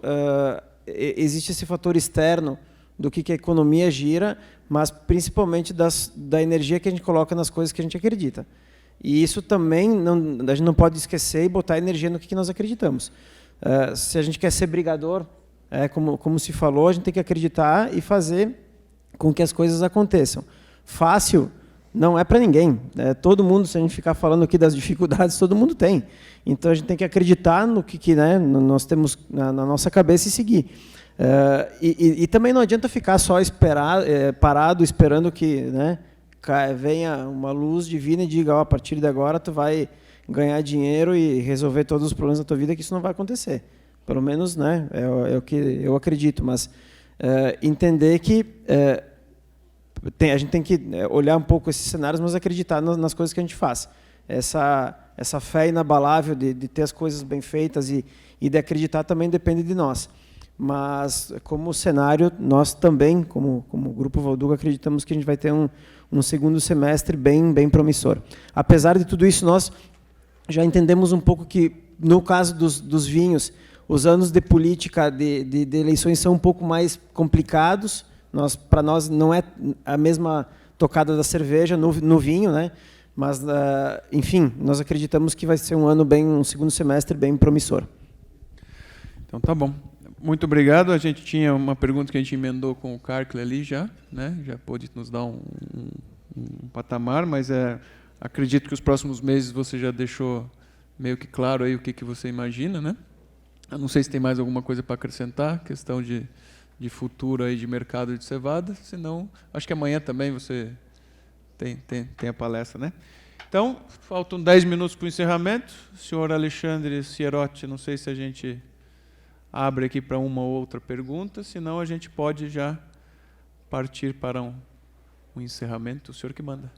Speaker 3: existe esse fator externo do que a economia gira, mas principalmente da energia que a gente coloca nas coisas que a gente acredita. E isso também a gente não pode esquecer e botar energia no que nós acreditamos. Se a gente quer ser brigador, como se falou, a gente tem que acreditar e fazer com que as coisas aconteçam. Fácil não é para ninguém. Todo mundo, se a gente ficar falando aqui das dificuldades, todo mundo tem. Então, a gente tem que acreditar no que nós temos na nossa cabeça e seguir. E também não adianta ficar só parado esperando que, né, venha uma luz divina e diga, a partir de agora tu vai ganhar dinheiro e resolver todos os problemas da tua vida, que isso não vai acontecer. Pelo menos, né, é o que eu acredito. Mas entender que a gente tem que olhar um pouco esses cenários, mas acreditar nas coisas que a gente faz. Essa fé inabalável de ter as coisas bem feitas e de acreditar também depende de nós. Mas, como cenário, nós também, como Grupo Valduga, acreditamos que a gente vai ter um segundo semestre bem promissor. Apesar de tudo isso, nós já entendemos um pouco que, no caso dos vinhos, os anos de política, de eleições, são um pouco mais complicados. Para nós, não é a mesma tocada da cerveja no vinho, né? Mas, enfim, nós acreditamos que vai ser um segundo semestre bem promissor.
Speaker 1: Então, tá bom. Muito obrigado. A gente tinha uma pergunta que a gente emendou com o Carcle ali já, né? Já pôde nos dar um patamar, mas acredito que os próximos meses você já deixou meio que claro aí o que você imagina, né? Eu não sei se tem mais alguma coisa para acrescentar, questão de futuro aí de mercado de cevada, senão acho que amanhã também você tem a palestra, né? Então, faltam 10 minutos para o encerramento. Senhor Alexandre Sierotti, não sei se a gente abre aqui para uma ou outra pergunta, senão a gente pode já partir para um encerramento. O senhor que manda.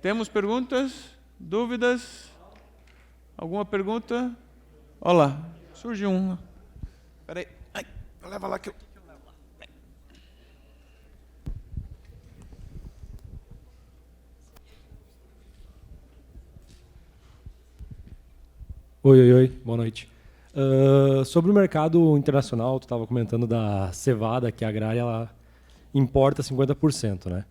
Speaker 1: Temos perguntas? Dúvidas? Alguma pergunta? Olha lá, surgiu uma. Espera aí. Ai, leva lá que eu...
Speaker 7: Oi, boa noite. Sobre o mercado internacional, tu estava comentando da cevada, que a agrária ela importa 50%, né?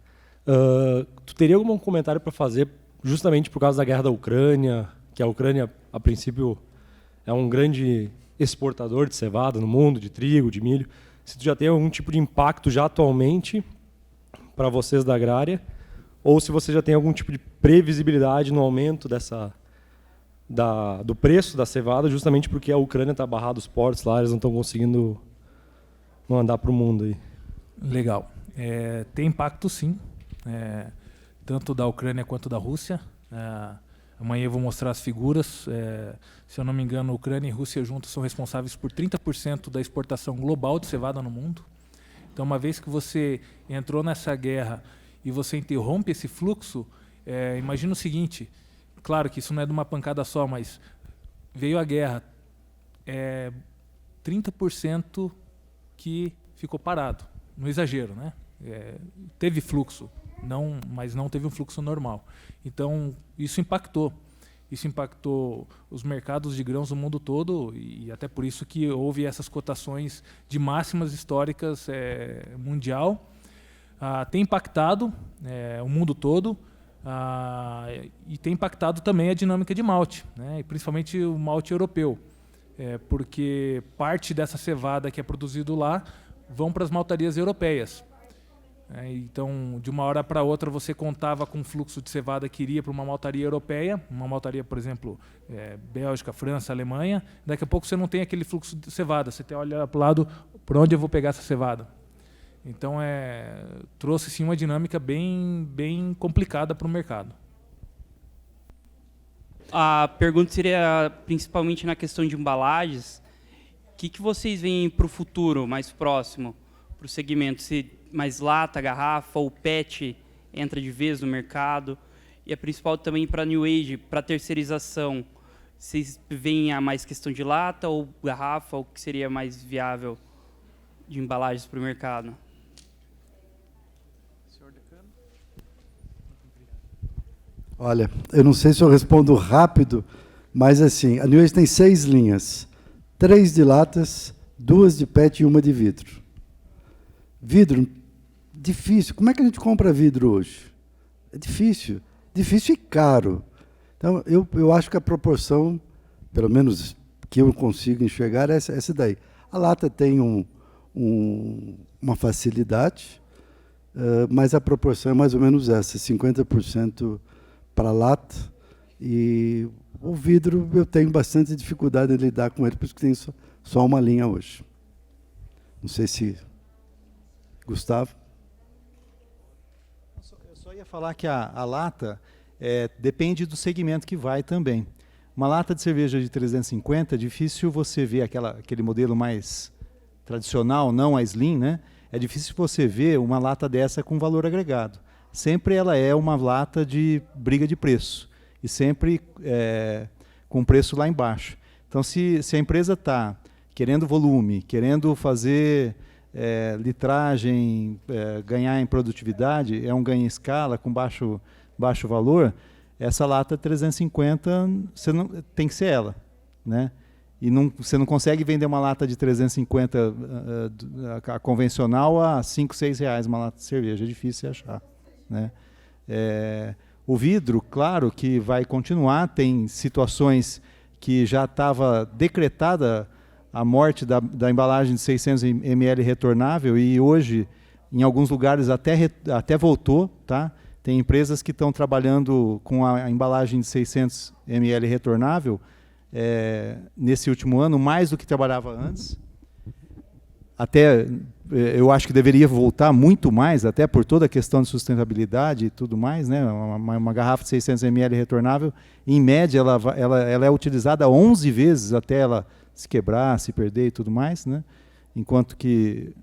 Speaker 7: Tu teria algum comentário para fazer justamente por causa da guerra da Ucrânia, que a Ucrânia, a princípio, é um grande exportador de cevada no mundo, de trigo, de milho. Se tu já tem algum tipo de impacto já atualmente para vocês da agrária, ou se você já tem algum tipo de previsibilidade no aumento do preço da cevada, justamente porque a Ucrânia está barrada os portos lá, eles não estão conseguindo mandar para o mundo aí.
Speaker 6: Legal. Tem impacto, sim, tanto da Ucrânia quanto da Rússia. Amanhã eu vou mostrar as figuras. Se eu não me engano, Ucrânia e Rússia juntos são responsáveis por 30% da exportação global de cevada no mundo. Então, uma vez que você entrou nessa guerra e você interrompe esse fluxo, imagina o seguinte. Claro que isso não é de uma pancada só, mas veio a guerra, 30% que ficou parado, no exagero, né? Teve fluxo, mas não teve um fluxo normal. Então, isso impactou os mercados de grãos do mundo todo, e até por isso que houve essas cotações de máximas históricas mundial. Tem impactado o mundo todo, e tem impactado também a dinâmica de malte, né? E principalmente o malte europeu, porque parte dessa cevada que é produzido lá vão para as maltarias europeias. Então, de uma hora para outra, você contava com um fluxo de cevada que iria para uma maltaria europeia, uma maltaria, por exemplo, Bélgica, França, Alemanha. Daqui a pouco você não tem aquele fluxo de cevada, você olha para o lado, por onde eu vou pegar essa cevada? Então, trouxe sim uma dinâmica bem complicada para o mercado.
Speaker 8: A pergunta seria principalmente na questão de embalagens. O que vocês veem para o futuro mais próximo, para o segmento? Se mais lata, garrafa ou PET entra de vez no mercado? E a principal também para a New Age, para a terceirização. Vocês veem a mais questão de lata ou garrafa, ou o que seria mais viável de embalagens para o mercado?
Speaker 4: Olha, eu não sei se eu respondo rápido, mas assim, a New Age tem 6 linhas. 3 de latas, 2 de PET e 1 de vidro. Vidro, difícil. Como é que a gente compra vidro hoje? É difícil. Difícil e caro. Então, eu acho que a proporção, pelo menos que eu consigo enxergar, é essa daí. A lata tem uma facilidade, mas a proporção é mais ou menos essa, 50% para lata e O vidro, eu tenho bastante dificuldade de lidar com ele, por isso que tem só uma linha hoje. Não sei se... Gustavo?
Speaker 5: Eu só ia falar que a lata depende do segmento que vai também. Uma lata de cerveja de 350, é difícil você ver aquele modelo mais tradicional, não a slim, né? É difícil você ver uma lata dessa com valor agregado. Sempre ela é uma lata de briga de preço. E sempre com preço lá embaixo. Então, se a empresa está querendo volume, querendo fazer litragem, ganhar em produtividade, é um ganho em escala com baixo valor, essa lata 350 tem que ser ela, né? E você não consegue vender uma lata de 350 a convencional a R$ 5, R$ 6 uma lata de cerveja, é difícil achar, né? O vidro, claro que vai continuar, tem situações que já estava decretada a morte da embalagem de 600 ml retornável e hoje, em alguns lugares, até voltou, tá? Tem empresas que estão trabalhando com a embalagem de 600 ml retornável nesse último ano, mais do que trabalhava antes. Até eu acho que deveria voltar muito mais, até por toda a questão de sustentabilidade e tudo mais, né? Uma garrafa de 600 ml retornável, em média, ela é utilizada 11 vezes até ela se quebrar, se perder e tudo mais, né? Enquanto que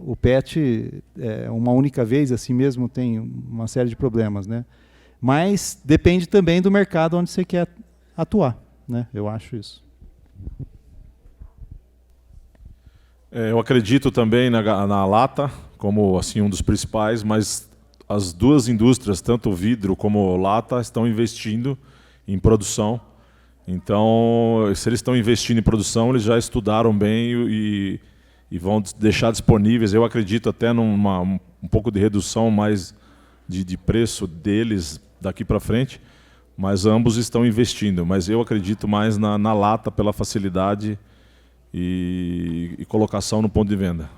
Speaker 5: o PET, uma única vez, assim mesmo, tem uma série de problemas, né? Mas depende também do mercado onde você quer atuar, né? Eu acho isso.
Speaker 2: Eu acredito também na lata como assim um dos principais, mas as duas indústrias, tanto o vidro como lata, estão investindo em produção. Então, se eles estão investindo em produção, eles já estudaram bem e vão deixar disponíveis. Eu acredito até um pouco de redução mais de preço deles daqui para frente, mas ambos estão investindo. Mas eu acredito mais na lata pela facilidade e colocação no ponto de venda.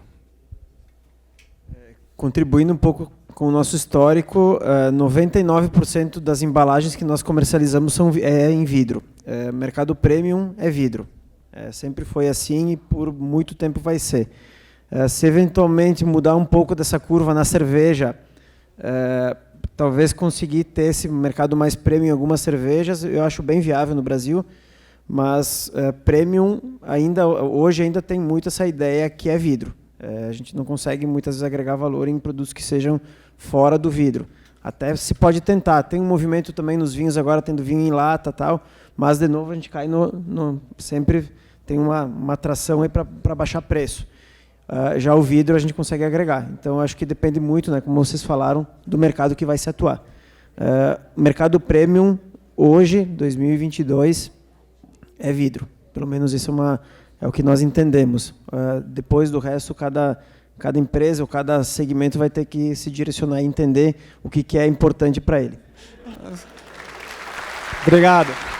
Speaker 3: Contribuindo um pouco com o nosso histórico, 99% das embalagens que nós comercializamos são em vidro. Mercado premium é vidro. Sempre foi assim e por muito tempo vai ser. Se eventualmente mudar um pouco dessa curva na cerveja, talvez conseguir ter esse mercado mais premium em algumas cervejas, eu acho bem viável no Brasil, mas premium hoje ainda tem muito essa ideia que é vidro. A gente não consegue muitas vezes agregar valor em produtos que sejam fora do vidro. Até se pode tentar. Tem um movimento também nos vinhos agora, tendo vinho em lata e tal, mas de novo a gente cai sempre tem uma atração aí para baixar preço. Já o vidro a gente consegue agregar. Então acho que depende muito, né, como vocês falaram, do mercado que vai se atuar. Mercado premium hoje, 2022, é vidro. Pelo menos isso é o que nós entendemos. Depois do resto, cada empresa ou cada segmento vai ter que se direcionar e entender o que é importante para ele. Obrigado.